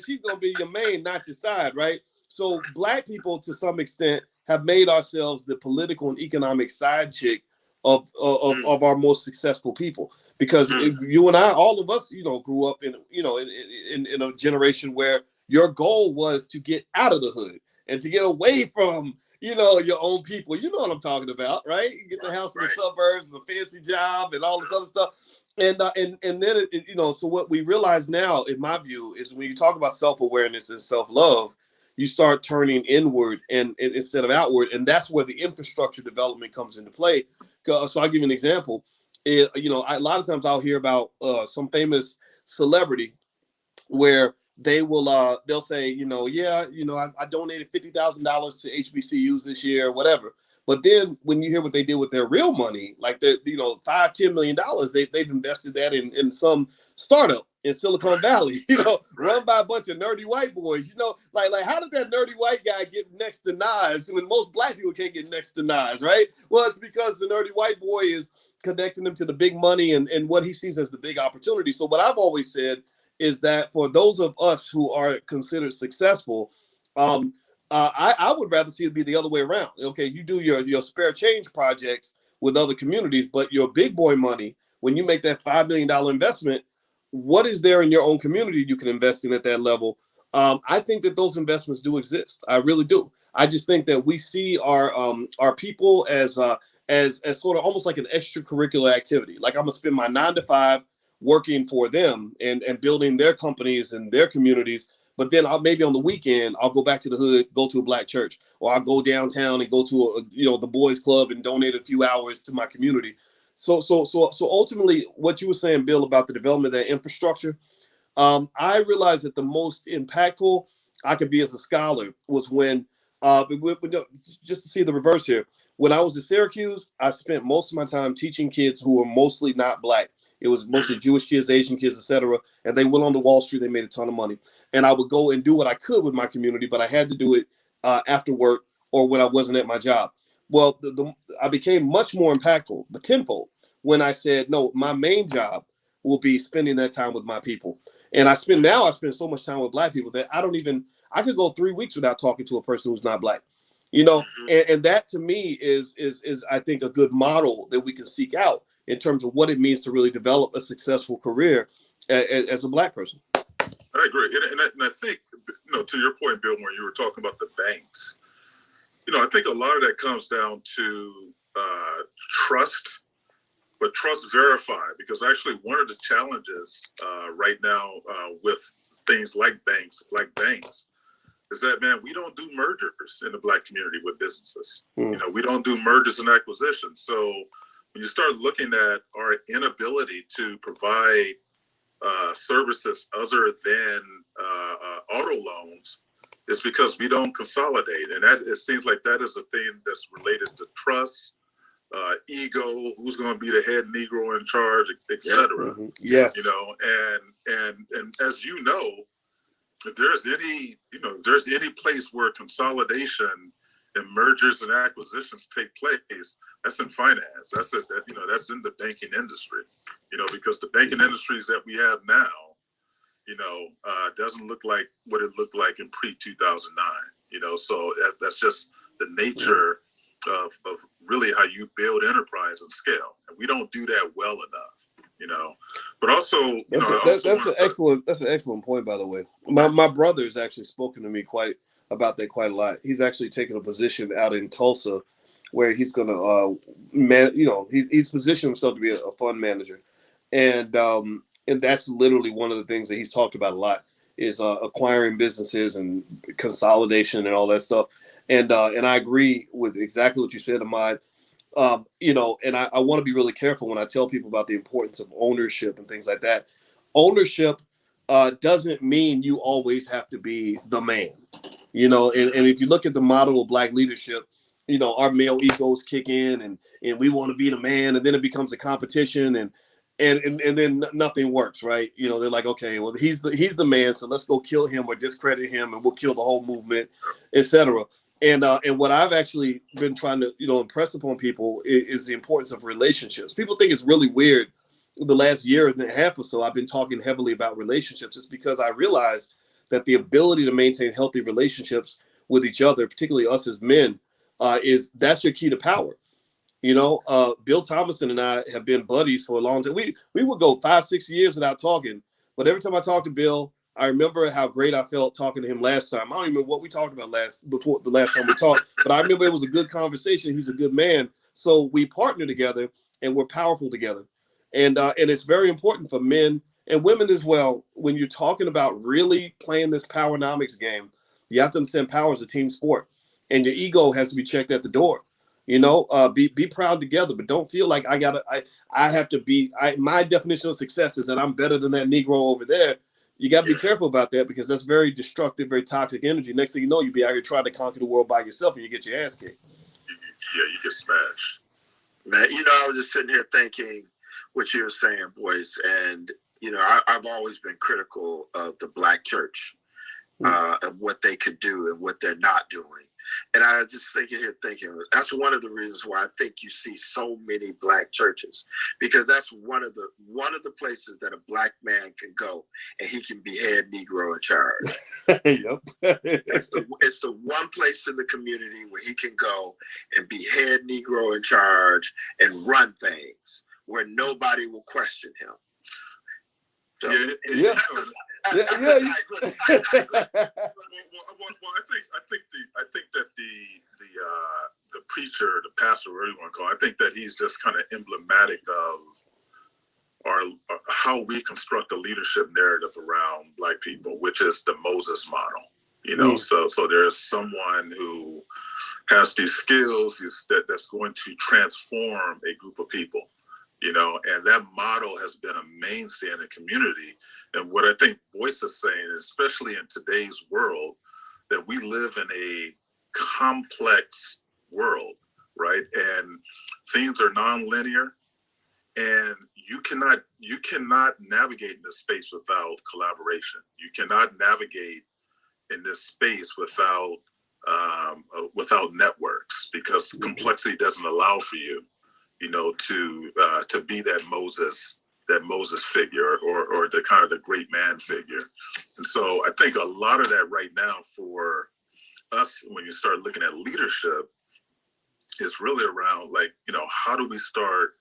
she's going to be your main, not your side, right? So black people, to some extent, have made ourselves the political and economic side chick of our most successful people, because you and I, all of us, grew up in a generation where your goal was to get out of the hood and to get away from, your own people. You know what I'm talking about, right? You get the house in the suburbs, the fancy job, and all this other stuff. And then, so what we realize now, in my view, is when you talk about self-awareness and self-love, you start turning inward and instead of outward. And that's where the infrastructure development comes into play. So I'll give you an example. A lot of times I'll hear about some famous celebrity where they'll say, I donated $50,000 to HBCUs this year or whatever. But then when you hear what they did with their real money, like $5-10 million, they've invested that in some startup in Silicon Valley, run by a bunch of nerdy white boys. Like how did that nerdy white guy get next to Nas when most black people can't get next to Nas, right? Well, it's because the nerdy white boy is connecting them to the big money and what he sees as the big opportunity. So what I've always said is that for those of us who are considered successful, I would rather see it be the other way around. Okay, you do your spare change projects with other communities, but your big boy money, when you make that $5 million investment, what is there in your own community you can invest in at that level? I think that those investments do exist. I really do. I just think that we see our people as sort of almost like an extracurricular activity. Like, I'm gonna spend my 9 to 5 working for them and building their companies and their communities. But then maybe on the weekend, I'll go back to the hood, go to a black church, or I'll go downtown and go to the boys club and donate a few hours to my community. So ultimately, what you were saying, Bill, about the development of that infrastructure, I realized that the most impactful I could be as a scholar was when, just to see the reverse here, when I was at Syracuse, I spent most of my time teaching kids who were mostly not black. It was mostly Jewish kids, Asian kids, etc. And they went on to Wall Street. They made a ton of money. And I would go and do what I could with my community, but I had to do it after work or when I wasn't at my job. Well, I became much more impactful, but tenfold, when I said, no, my main job will be spending that time with my people. And I spend so much time with black people that I could go 3 weeks without talking to a person who's not black. And that to me is I think a good model that we can seek out in terms of what it means to really develop a successful career as a black person. I agree. And I think, to your point, Bill, when you were talking about the banks, I think a lot of that comes down to trust, but trust verified, because actually one of the challenges right now with things like banks, is that, man, we don't do mergers in the Black community with businesses. We don't do mergers and acquisitions. So when you start looking at our inability to provide services other than auto loans, it's because we don't consolidate. And it seems like that is a thing that's related to trust, ego, who's going to be the head Negro in charge, etc. Mm-hmm. Yes. And as you know, if there's any place where consolidation and mergers and acquisitions take place, that's in finance. That's in the banking industry. Because the banking industries that we have now, doesn't look like what it looked like in pre-2009. So that's just the nature of really how you build enterprise and scale, and we don't do that well enough. But also, that's an excellent point, by the way. My brother has actually spoken to me about that quite a lot. He's actually taken a position out in Tulsa where he's going to he's positioned himself to be a fund manager, and that's literally one of the things that he's talked about a lot is acquiring businesses and consolidation and all that stuff. And I agree with exactly what you said, Ahmad. And I want to be really careful when I tell people about the importance of ownership and things like that. Ownership doesn't mean you always have to be the man, and if you look at the model of Black leadership, our male egos kick in and we want to be the man, and then it becomes a competition and then nothing works, right? They're like, okay, well, he's the man, so let's go kill him or discredit him and we'll kill the whole movement, etc. And what I've actually been trying to, impress upon people is the importance of relationships. People think it's really weird. The last year and a half or so, I've been talking heavily about relationships. It's because I realized that the ability to maintain healthy relationships with each other, particularly us as men, that's your key to power. Bill Thomason and I have been buddies for a long time. We would go 5-6 years without talking, but every time I talk to Bill, I remember how great I felt talking to him last time. I don't even remember what we talked about before the last time we talked, but I remember it was a good conversation. He's a good man. So we partner together and we're powerful together. And it's very important for men and women as well. When you're talking about really playing this powernomics game, you have to understand power is a team sport and your ego has to be checked at the door. Be proud together, but don't feel like I have to be, my definition of success is that I'm better than that Negro over there. You got to be careful about that because that's very destructive, very toxic energy. Next thing you know, you'll be out here trying to conquer the world by yourself and you get your ass kicked. Yeah, you get smashed. Man, I was just sitting here thinking what you were saying, Boyce, and, I've always been critical of the Black church, of what they could do and what they're not doing. And I just thinking that's one of the reasons why I think you see so many Black churches, because that's one of the places that a Black man can go and he can be head Negro in charge. Yep. It's the one place in the community where he can go and be head Negro in charge and run things where nobody will question him. So, yeah. Well, I think that the preacher, the pastor, whatever you want to call it, I think that he's just kind of emblematic of how we construct a leadership narrative around Black people, which is the Moses model. So there's someone who has these skills that's going to transform a group of people. And that model has been a mainstay in the community. And what I think Boyce is saying, especially in today's world, that we live in a complex world, right? And things are nonlinear, and you cannot navigate in this space without collaboration. You cannot navigate in this space without networks, because complexity doesn't allow for you, to be that Moses figure or the kind of the great man figure. And so I think a lot of that right now for us, when you start looking at leadership, is really around how do we start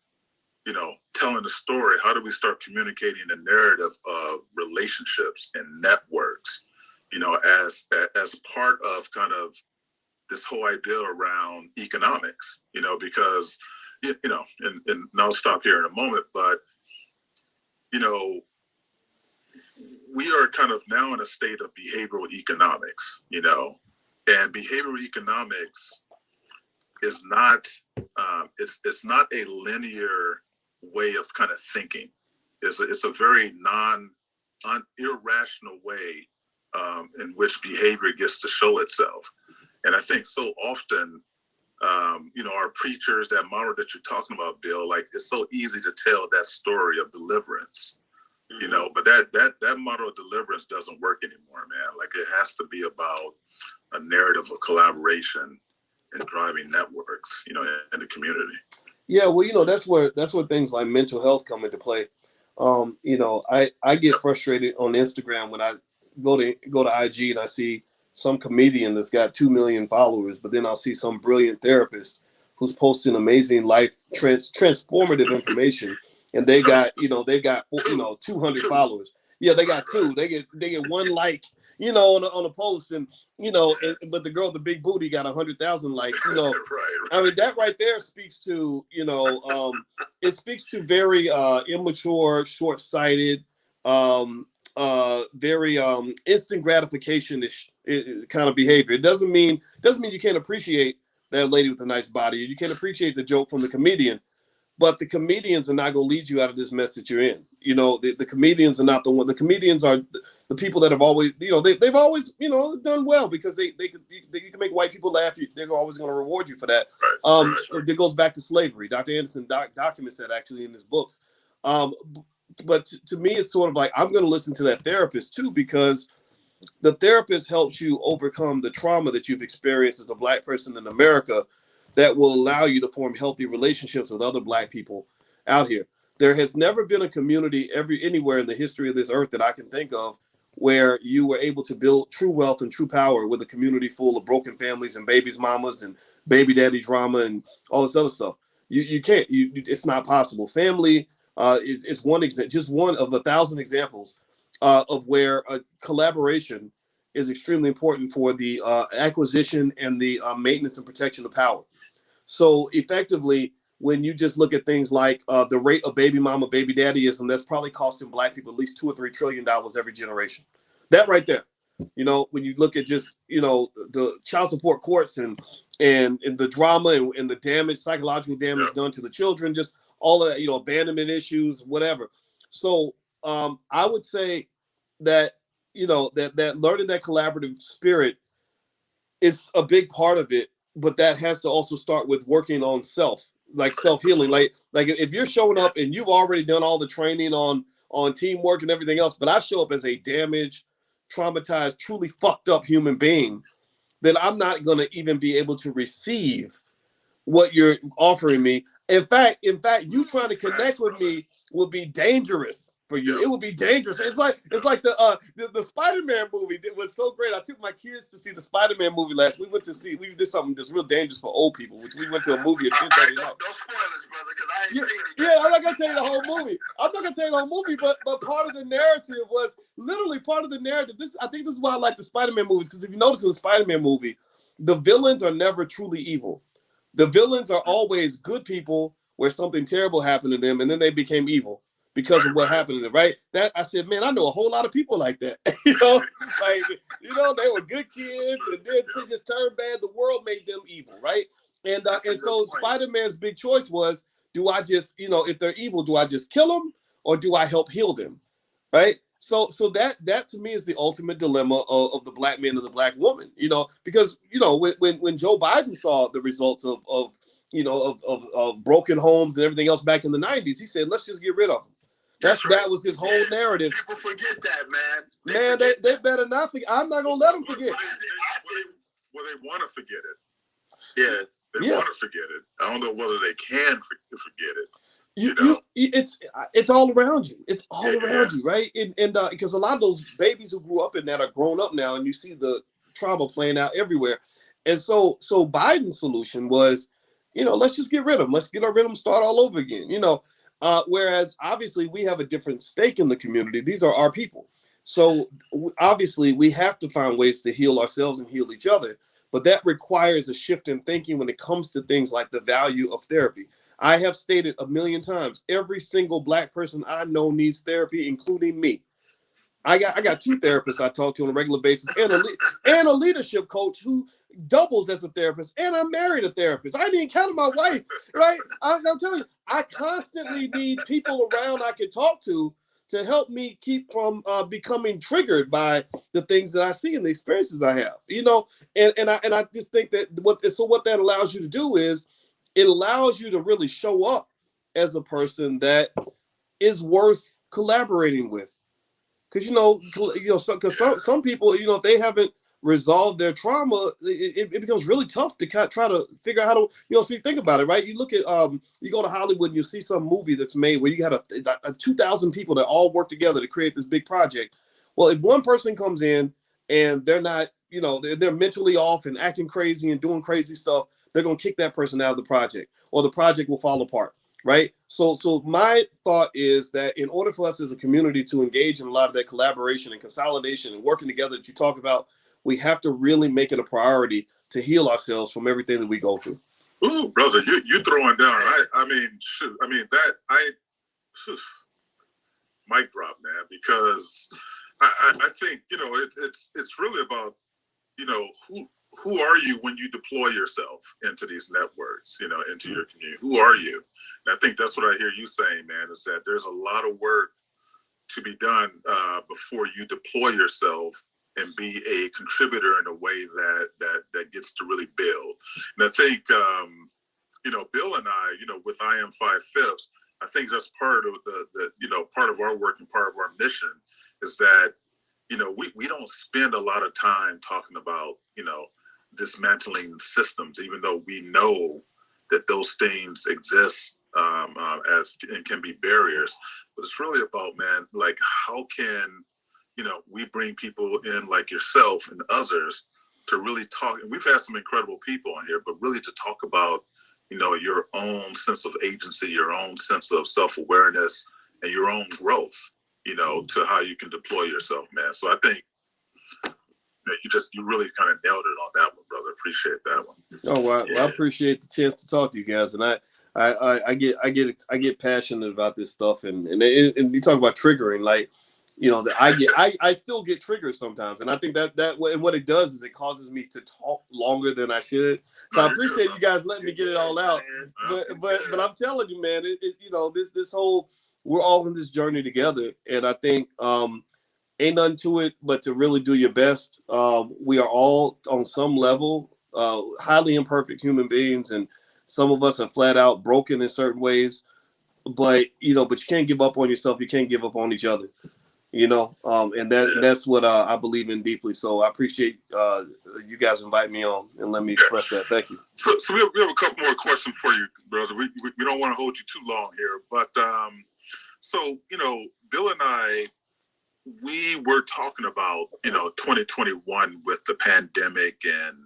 telling the story? How do we start communicating the narrative of relationships and networks, as part of kind of this whole idea around economics, because, and I'll stop here in a moment, but, we are kind of now in a state of behavioral economics, and behavioral economics is not, it's not a linear way of kind of thinking. It's a very irrational way in which behavior gets to show itself. And I think so often, our preachers, that model that you're talking about, Bill, like, it's so easy to tell that story of deliverance, but that model of deliverance doesn't work anymore, man. Like, it has to be about a narrative of collaboration and driving networks, in the community. Yeah, well, that's where things like mental health come into play. I get frustrated on Instagram when I go to IG and I see some comedian that's got 2 million followers, but then I'll see some brilliant therapist who's posting amazing life transformative information, and they got 200 followers. Yeah, they got two. They get one like, on a post, and but the girl with the big booty got 100,000 likes. Right. I mean, that right there speaks to it speaks to very immature, short-sighted, very instant gratification-ish kind of behavior. It doesn't mean you can't appreciate that lady with a nice body. You can't appreciate the joke from the comedian. But the comedians are not going to lead you out of this mess that you're in. The comedians are not the one. The comedians are the people that have always, they've always, done well because they can make white people laugh. They're always going to reward you for that. Right. It goes back to slavery. Dr. Anderson documents that actually in his books. But to me, it's sort of like, I'm going to listen to that therapist too, because the therapist helps you overcome the trauma that you've experienced as a Black person in America, that will allow you to form healthy relationships with other Black people out here. There has never been a community anywhere in the history of this earth that I can think of where you were able to build true wealth and true power with a community full of broken families and babies, mamas, and baby daddy drama and all this other stuff. You can't. It's not possible. Family is one example, just one of 1,000 examples of where a collaboration is extremely important for the acquisition and the maintenance and protection of power. So effectively, when you just look at things like the rate of baby mama, baby daddyism, that's probably costing Black people at least $2 or $3 trillion every generation. That right there, when you look at just, the child support courts and the drama and the damage, psychological damage done to the children, just all of that, abandonment issues, whatever. So I would say that, that learning that collaborative spirit is a big part of it. But that has to also start with working on self-healing. Like if you're showing up and you've already done all the training on teamwork and everything else, but I show up as a damaged, traumatized, truly fucked up human being, then I'm not going to even be able to receive what you're offering me. In fact, you trying to connect with me would be dangerous for you. It would be dangerous. It's like the Spider-Man movie. It was so great. I took my kids to see the Spider-Man movie last. We did something that's real dangerous for old people, which we went to a movie at 10:30 night. No spoilers, brother, because I ain't seen it. Yeah, I'm not gonna tell you the whole movie. But part of the narrative was literally part of the narrative. I think this is why I like the Spider-Man movies, because if you notice in the Spider-Man movie, the villains are never truly evil. The villains are always good people where something terrible happened to them and then they became evil because of what happened to them, right? That I said, man, I know a whole lot of people like that. They were good kids and then to just turn bad, the world made them evil, right? And so Spider-Man's big choice was, do I just, if they're evil, do I just kill them or do I help heal them, right? So that to me is the ultimate dilemma of the Black man and the Black woman, because when Joe Biden saw the results of broken homes and everything else back in the 90s, he said, let's just get rid of them. That was his whole narrative. People forget that, man. They better not forget. I'm not gonna let them forget. Well, they want to forget it. Yeah, they want to forget it. I don't know whether they can forget it. It's all around you. It's all around you, right? And because a lot of those babies who grew up in that are grown up now, and you see the trauma playing out everywhere. And so Biden's solution was, let's just get rid of them. Let's get rid of them, start all over again. Whereas obviously we have a different stake in the community. These are our people. So obviously we have to find ways to heal ourselves and heal each other. But that requires a shift in thinking when it comes to things like the value of therapy. I have stated a million times, every single Black person I know needs therapy, including me. I got two therapists I talk to on a regular basis, and a leadership coach who doubles as a therapist, and I married a therapist. I didn't count my wife, right? I'm telling you, I constantly need people around I can talk to help me keep from becoming triggered by the things that I see and the experiences I have, and I just think that what that allows you to do is it allows you to really show up as a person that is worth collaborating with. Because some people, if they haven't resolved their trauma, it becomes really tough to try to figure out how to, think about it, right? You look at you go to Hollywood and you see some movie that's made where you got a 2,000 people that all work together to create this big project. Well, if one person comes in and they're not, they're mentally off and acting crazy and doing crazy stuff, they're gonna kick that person out of the project, or the project will fall apart. Right. So my thought is that in order for us as a community to engage in a lot of that collaboration and consolidation and working together that you talk about, we have to really make it a priority to heal ourselves from everything that we go through. Ooh, brother, you throwing down. Mic drop, man, because I think, it's really about, who are you when you deploy yourself into these networks, into your community? Who are you? And I think that's what I hear you saying, man, is that there's a lot of work to be done before you deploy yourself and be a contributor in a way that gets to really build. And I think, Bill and I, with I Am 5/5, I think that's part of part of our work and part of our mission is that, we don't spend a lot of time talking about, dismantling systems, even though we know that those things exist as and can be barriers. But it's really about, man, like, how can we bring people in like yourself and others to really talk? And we've had some incredible people on here, but really to talk about your own sense of agency, your own sense of self-awareness, and your own growth, to how you can deploy yourself, man. So I think you really kind of nailed it on that one, brother. Appreciate that one. Oh, well, I appreciate the chance to talk to you guys, and I get passionate about this stuff, and you talk about triggering, like, I still get triggered sometimes, and I think that what it does is it causes me to talk longer than I should. So I appreciate you guys letting me get it all out, but I'm telling you, man, this whole, we're all in this journey together, and I think ain't nothing to it but to really do your best. We are all on some level highly imperfect human beings, and some of us are flat out broken in certain ways. But you can't give up on yourself. You can't give up on each other. And that's what I believe in deeply. So I appreciate you guys inviting me on and let me express that. Thank you. So we have a couple more questions for you, brother. We don't want to hold you too long here, but so Bill and I, we were talking about 2021 with the pandemic, and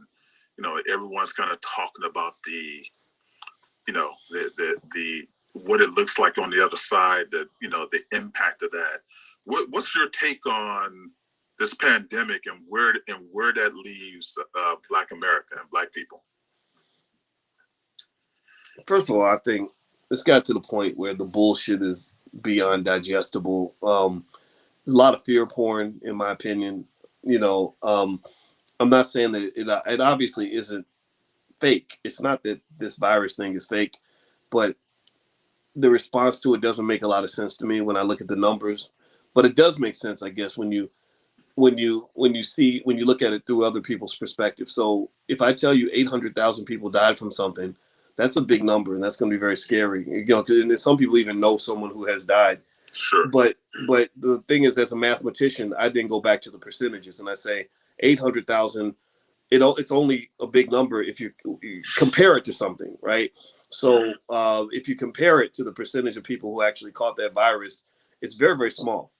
everyone's kind of talking about the what it looks like on the other side, the impact of that. What's your take on this pandemic and where that leaves Black America and Black people? First of all, I think it's got to the point where the bullshit is beyond digestible. A lot of fear porn, in my opinion. I'm not saying that it obviously isn't fake. It's not that this virus thing is fake, but the response to it doesn't make a lot of sense to me when I look at the numbers. But it does make sense, I guess, when you look at it through other people's perspective. So if I tell you 800,000 people died from something, that's a big number, and that's going to be very scary. And some people even know someone who has died. Sure. But the thing is, as a mathematician, I then go back to the percentages and I say 800,000. It's only a big number if you compare it to something, right? So if you compare it to the percentage of people who actually caught that virus, it's very, very small.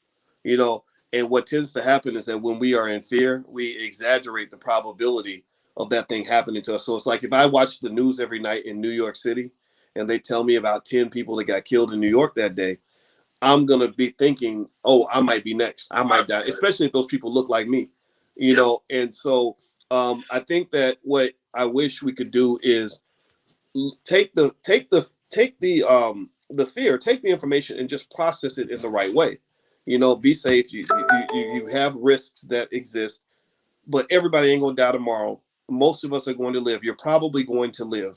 And what tends to happen is that when we are in fear, we exaggerate the probability of that thing happening to us. So it's like if I watch the news every night in New York City and they tell me about 10 people that got killed in New York that day, I'm going to be thinking, oh, I might be next. I might die, especially if those people look like me, you know? And so I think that what I wish we could do is take the fear, take the information and just process it in the right way. You know, be safe. You have risks that exist, but everybody ain't going to die tomorrow. Most of us are going to live. You're probably going to live,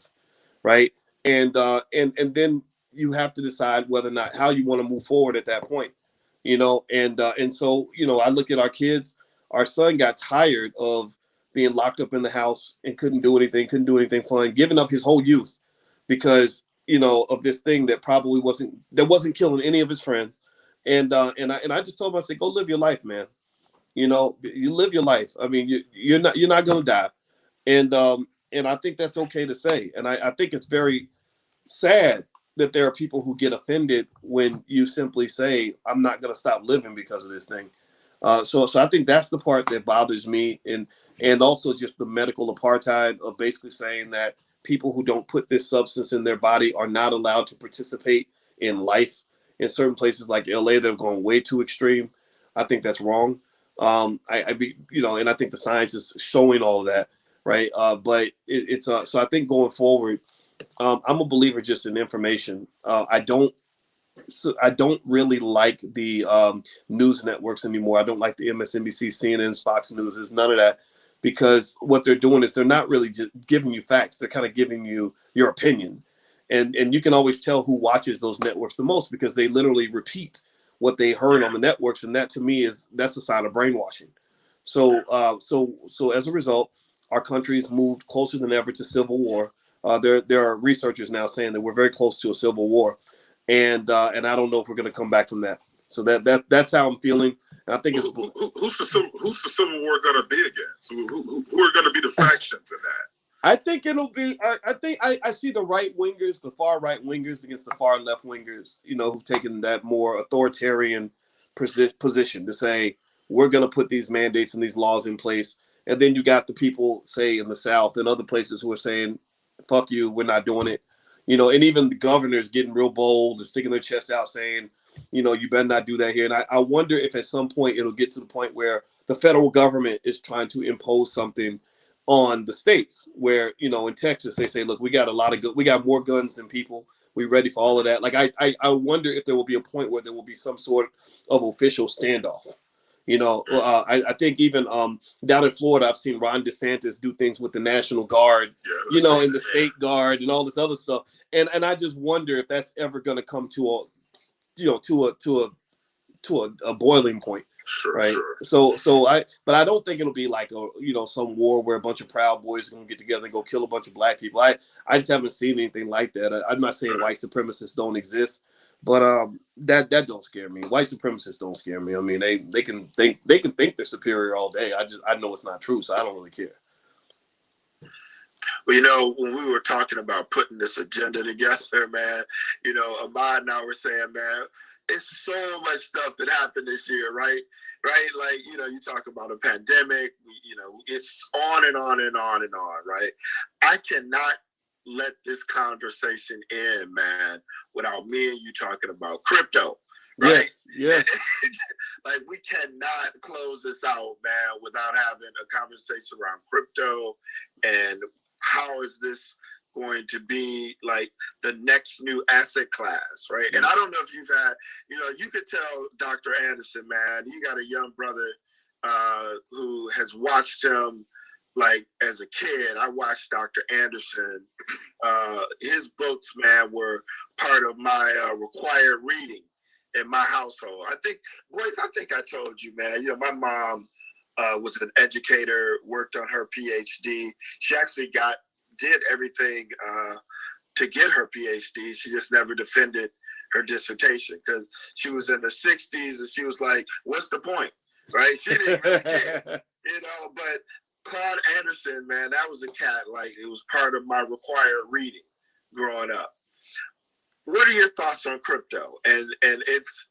right? And then you have to decide whether or not how you want to move forward at that point, you know. And so, you know, I look at our kids. Our son got tired of being locked up in the house and couldn't do anything fun, giving up his whole youth because, you know, of this thing that probably wasn't killing any of his friends. And I just told him, I said, go live your life, man. You know, you live your life. I mean, you're not going to die. And I think that's okay to say. And I think it's very sad that there are people who get offended when you simply say, I'm not going to stop living because of this thing. So I think that's the part that bothers me. And also just the medical apartheid of basically saying that people who don't put this substance in their body are not allowed to participate in life. In certain places like LA, they're going way too extreme. I think that's wrong. And I think the science is showing all of that, right? But it's so I think going forward, I'm a believer just in information. I don't really like the news networks anymore. I don't like the MSNBC, CNN, Fox News. There's none of that because what they're doing is they're not really just giving you facts. They're kind of giving you your opinion, and you can always tell who watches those networks the most because they literally repeat what they heard on the networks, and that to me that's a sign of brainwashing. So as a result, our country has moved closer than ever to civil war. There are researchers now saying that we're very close to a civil war, and I don't know if we're going to come back from that. So that's how I'm feeling. And I think who's the civil war going to be against? Who are going to be the factions in that? I think it'll be. I see the right wingers, the far right wingers against the far left wingers. You know, who've taken that more authoritarian position to say we're going to put these mandates and these laws in place. And then you got the people, say in the South and other places, who are saying, "Fuck you, we're not doing it." You know, and even the governors getting real bold and sticking their chest out, saying, "You know, you better not do that here." And I wonder if at some point it'll get to the point where the federal government is trying to impose something on the states, where, you know, in Texas they say, look, we got we got more guns than people, we ready for all of that. Like I wonder if there will be a point where there will be some sort of official standoff. You know, I think even down in Florida, I've seen Ron DeSantis do things with the National Guard, you know, and the State Guard and all this other stuff. And I just wonder if that's ever going to come to a boiling point. Sure, right. Sure. But I don't think it'll be like some war where a bunch of Proud Boys are going to get together and go kill a bunch of black people. I just haven't seen anything like that. I'm not saying white supremacists don't exist, but that don't scare me. White supremacists don't scare me. I mean, they can think they're superior all day. I know it's not true, so I don't really care. Well, you know, when we were talking about putting this agenda together, man, you know, Ahmad and I were saying, man, it's so much stuff that happened this year, right? Right? Like, you know, you talk about a pandemic, you know, it's on and on and on and on, right? I cannot let this conversation end, man, without me and you talking about crypto. Right? Yes. Like, we cannot close this out, man, without having a conversation around crypto and how is this going to be like the next new asset class, right? And I don't know if you've had, you know, you could tell Dr. Anderson, man, you got a young brother who has watched him like as a kid. I watched Dr. Anderson. His books, man, were part of my required reading in my household. I think I told you, man, you know, my mom was an educator, worked on her PhD. She actually did everything to get her PhD. She just never defended her dissertation because she was in the 60s and she was like, what's the point, right? She didn't really care, you know, but Claude Anderson, man, that was a cat, like it was part of my required reading growing up. what are your thoughts on crypto and its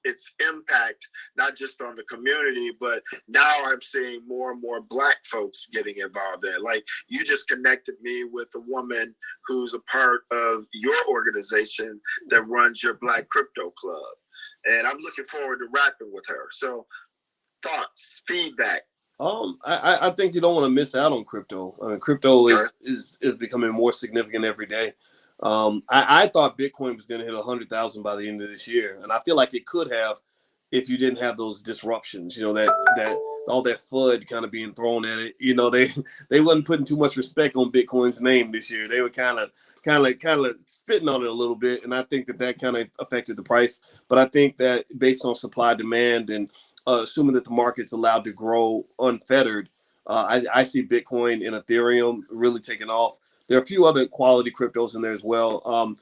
impact, not just on the community, but now I'm seeing more and more Black folks getting involved in it. Like, you just connected me with a woman who's a part of your organization that runs your Black Crypto Club. And I'm looking forward to rapping with her. So thoughts, feedback. I think you don't want to miss out on crypto. I mean, crypto is becoming more significant every day. I thought Bitcoin was going to hit 100,000 by the end of this year, and I feel like it could have if you didn't have those disruptions. You know, that all that FUD kind of being thrown at it. You know, they wasn't putting too much respect on Bitcoin's name this year. They were kind of spitting on it a little bit, and I think that kind of affected the price. But I think that based on supply demand and assuming that the market's allowed to grow unfettered, I see Bitcoin and Ethereum really taking off. There are a few other quality cryptos in there as well.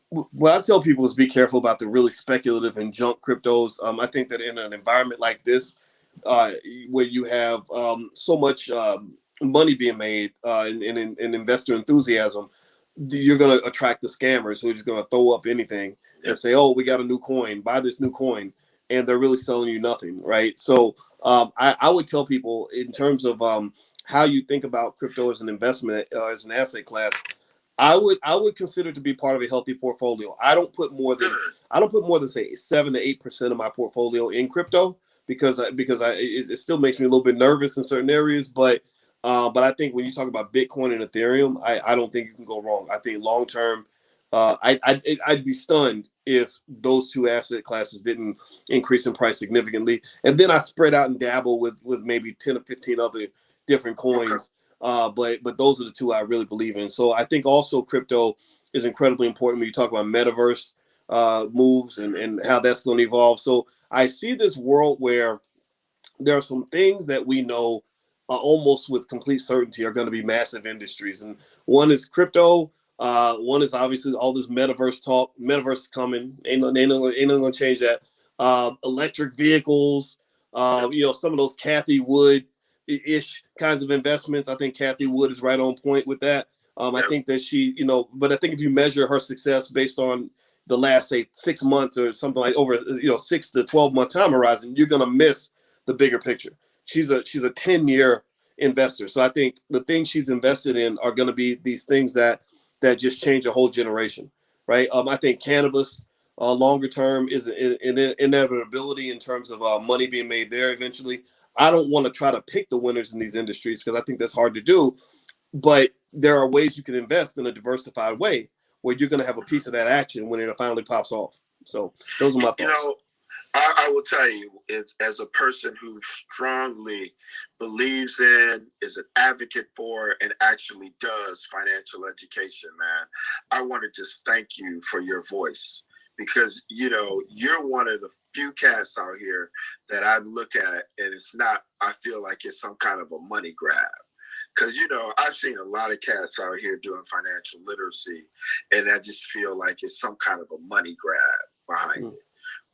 What I tell people is be careful about the really speculative and junk cryptos. I think that in an environment like this, where you have so much money being made and investor enthusiasm, you're going to attract the scammers who are just going to throw up anything and say, oh, we got a new coin, buy this new coin. And they're really selling you nothing, right? So I would tell people in terms of how you think about crypto as an investment, as an asset class, I would consider it to be part of a healthy portfolio. I don't put more than say 7 to 8% of my portfolio in crypto because it still makes me a little bit nervous in certain areas. But I think when you talk about Bitcoin and Ethereum, I don't think you can go wrong. I think long term, I'd be stunned if those two asset classes didn't increase in price significantly. And then I spread out and dabble with maybe 10 or 15 other different coins. But those are the two I really believe in. So I think also crypto is incredibly important when you talk about metaverse moves and how that's going to evolve. So I see this world where there are some things that we know almost with complete certainty are going to be massive industries. And one is crypto. One is obviously all this metaverse talk. Metaverse is coming. Ain't no going to change that. Electric vehicles, some of those Cathie Wood-ish kinds of investments. I think Cathie Wood is right on point with that. I think that she, but I think if you measure her success based on the last, say, 6 months or something like over, 6 to 12 month time horizon, you're going to miss the bigger picture. She's a 10-year investor. So I think the things she's invested in are going to be these things that just change a whole generation, right? I think cannabis longer term is an inevitability in terms of money being made there eventually. I don't want to try to pick the winners in these industries because I think that's hard to do, but there are ways you can invest in a diversified way where you're going to have a piece of that action when it finally pops off. So those are my thoughts. I will tell you, as a person who strongly believes in, is an advocate for, and actually does financial education, man, I want to just thank you for your voice because, you're one of the few cats out here that I look at and it's not, I feel like it's some kind of a money grab. Because, I've seen a lot of cats out here doing financial literacy and I just feel like it's some kind of a money grab behind it.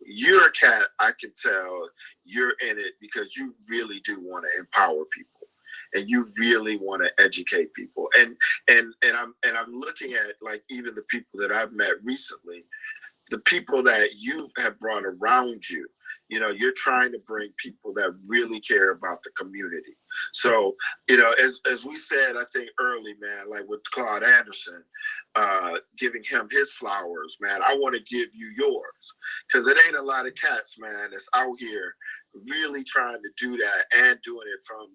You're a cat, I can tell you're in it because you really do want to empower people and you really want to educate people. And I'm looking at like even the people that I've met recently, the people that you have brought around you, you're trying to bring people that really care about the community. So, as we said, I think early, man, like with Claude Anderson, giving him his flowers, man, I want to give you yours because it ain't a lot of cats, man, that's out here really trying to do that and doing it from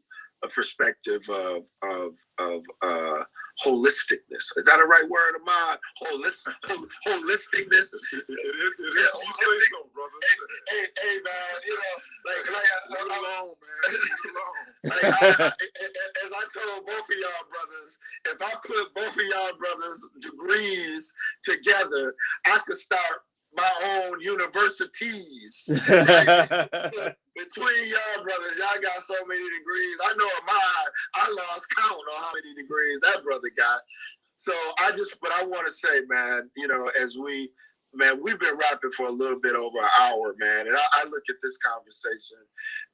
a perspective of holisticness. Is that a right word, Ahmad? Holisticness. It is. Holistic. So, brother. Hey, man. Leave it alone, man. Leave it alone. As I told both of y'all brothers, if I put both of y'all brothers' degrees together, I could start my own universities. Right? Between y'all brothers, y'all got so many degrees. I know Ahmad, I lost count on how many degrees that brother got. So but I want to say, man, as we man, we've been rapping for a little bit over an hour, man. And I look at this conversation,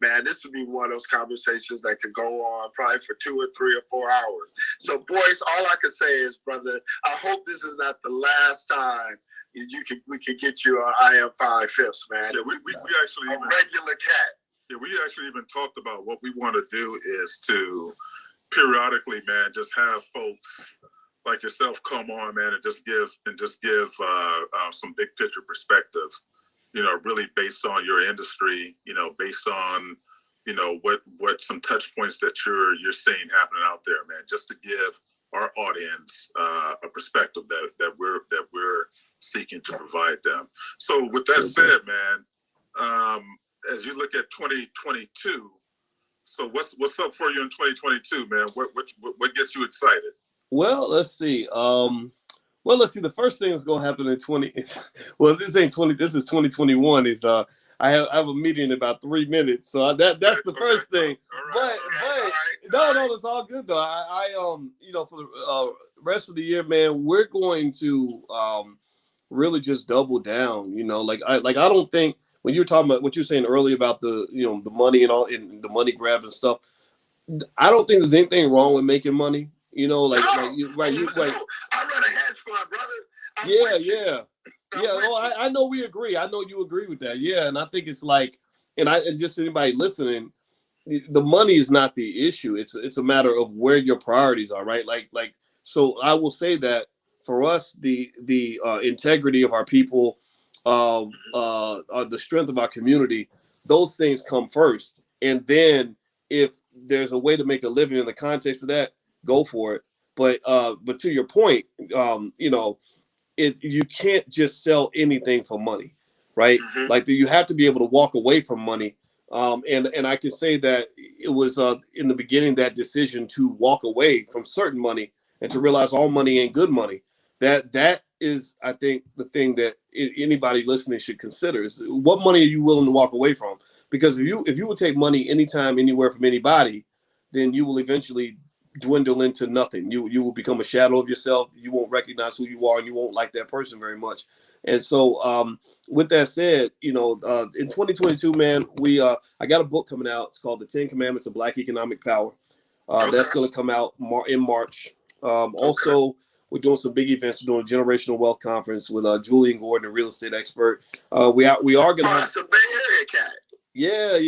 man, this would be one of those conversations that could go on probably for 2 or 3 or 4 hours. So, Boyce, all I can say is, brother, I hope this is not the last time we can get you on I Am 5/5, man. Yeah, we actually a regular cat. Yeah, we actually even talked about what we want to do is to periodically, man, just have folks like yourself come on, man, and just give some big picture perspective, really based on your industry, based on, what some touch points that you're seeing happening out there, man, just to give our audience a perspective that we're seeking to provide them. So with that said, man, as you look at 2022, so what's up for you in 2022, man? What gets you excited? Well, let's see. The first thing that's gonna happen in this ain't 20. This is 2021. Is I have a meeting in about 3 minutes, so that's the first thing. But no, it's all good though. I for the rest of the year, man, we're going to really just double down. I don't think when you're talking about what you're saying earlier about the the money and all and the money grab and stuff, I don't think there's anything wrong with making money. I run a hedge fund, brother. I know we agree. I know you agree with that. Yeah, and I think it's like, and just anybody listening, the money is not the issue. It's a matter of where your priorities are, right? So I will say that for us, the integrity of our people, the strength of our community, those things come first, and then if there's a way to make a living in the context of that, go for it. But to your point, you can't just sell anything for money, right? Mm-hmm. You have to be able to walk away from money. And I can say that it was in the beginning that decision to walk away from certain money and to realize all money ain't good money. That is, I think, the thing that anybody listening should consider is what money are you willing to walk away from? Because if you would take money anytime, anywhere from anybody, then you will eventually dwindle into nothing. You will become a shadow of yourself. You won't recognize who you are, and you won't like that person very much. And so, with that said, in 2022, man, I got a book coming out. It's called The 10 Commandments of Black Economic Power. That's going to come out in March. Also, we're doing some big events. We're doing a generational wealth conference with Julian Gordon, a real estate expert. We are going to have. That's a Bay Area cat. Yeah. I know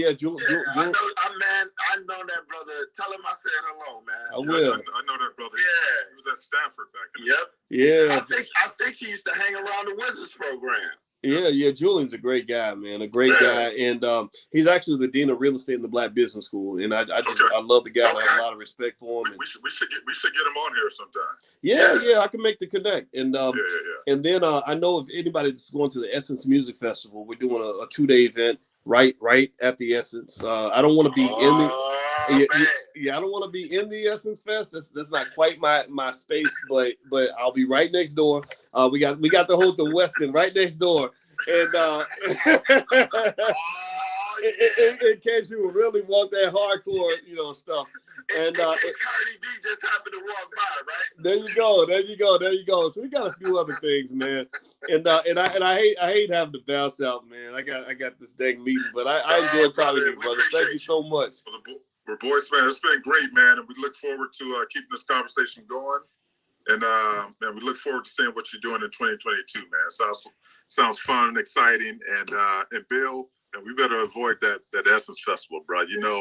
that brother. Tell him I said hello, man. I will. I know that brother. Yeah. He was at Stanford back in the day. Yeah. I think he used to hang around the Wizards program. Yeah. Julian's a great guy, man. A great guy, and he's actually the dean of real estate in the Black Business School. And I love the guy. I have a lot of respect for him. We should get him on here sometime. Yeah. I can make the connect. And and then I know if anybody's going to the Essence Music Festival, we're doing a 2-day event. Right at the Essence. I don't want to be in the. I don't want to be in the Essence Fest. That's not quite my space, but I'll be right next door. We got the Hotel Westin right next door, and in case you really want that hardcore, stuff. And Cardi B just happened to walk by, right? There you go. So we got a few other things, man. And I hate having to bounce out, man. I got this dang meeting, but I enjoy talking to you, brother. Thank you so much. Well, Boyce, man, it's been great, man, and we look forward to keeping this conversation going. And we look forward to seeing what you're doing in 2022, man. Sounds fun and exciting. And Bill, and we better avoid that Essence Festival, bro.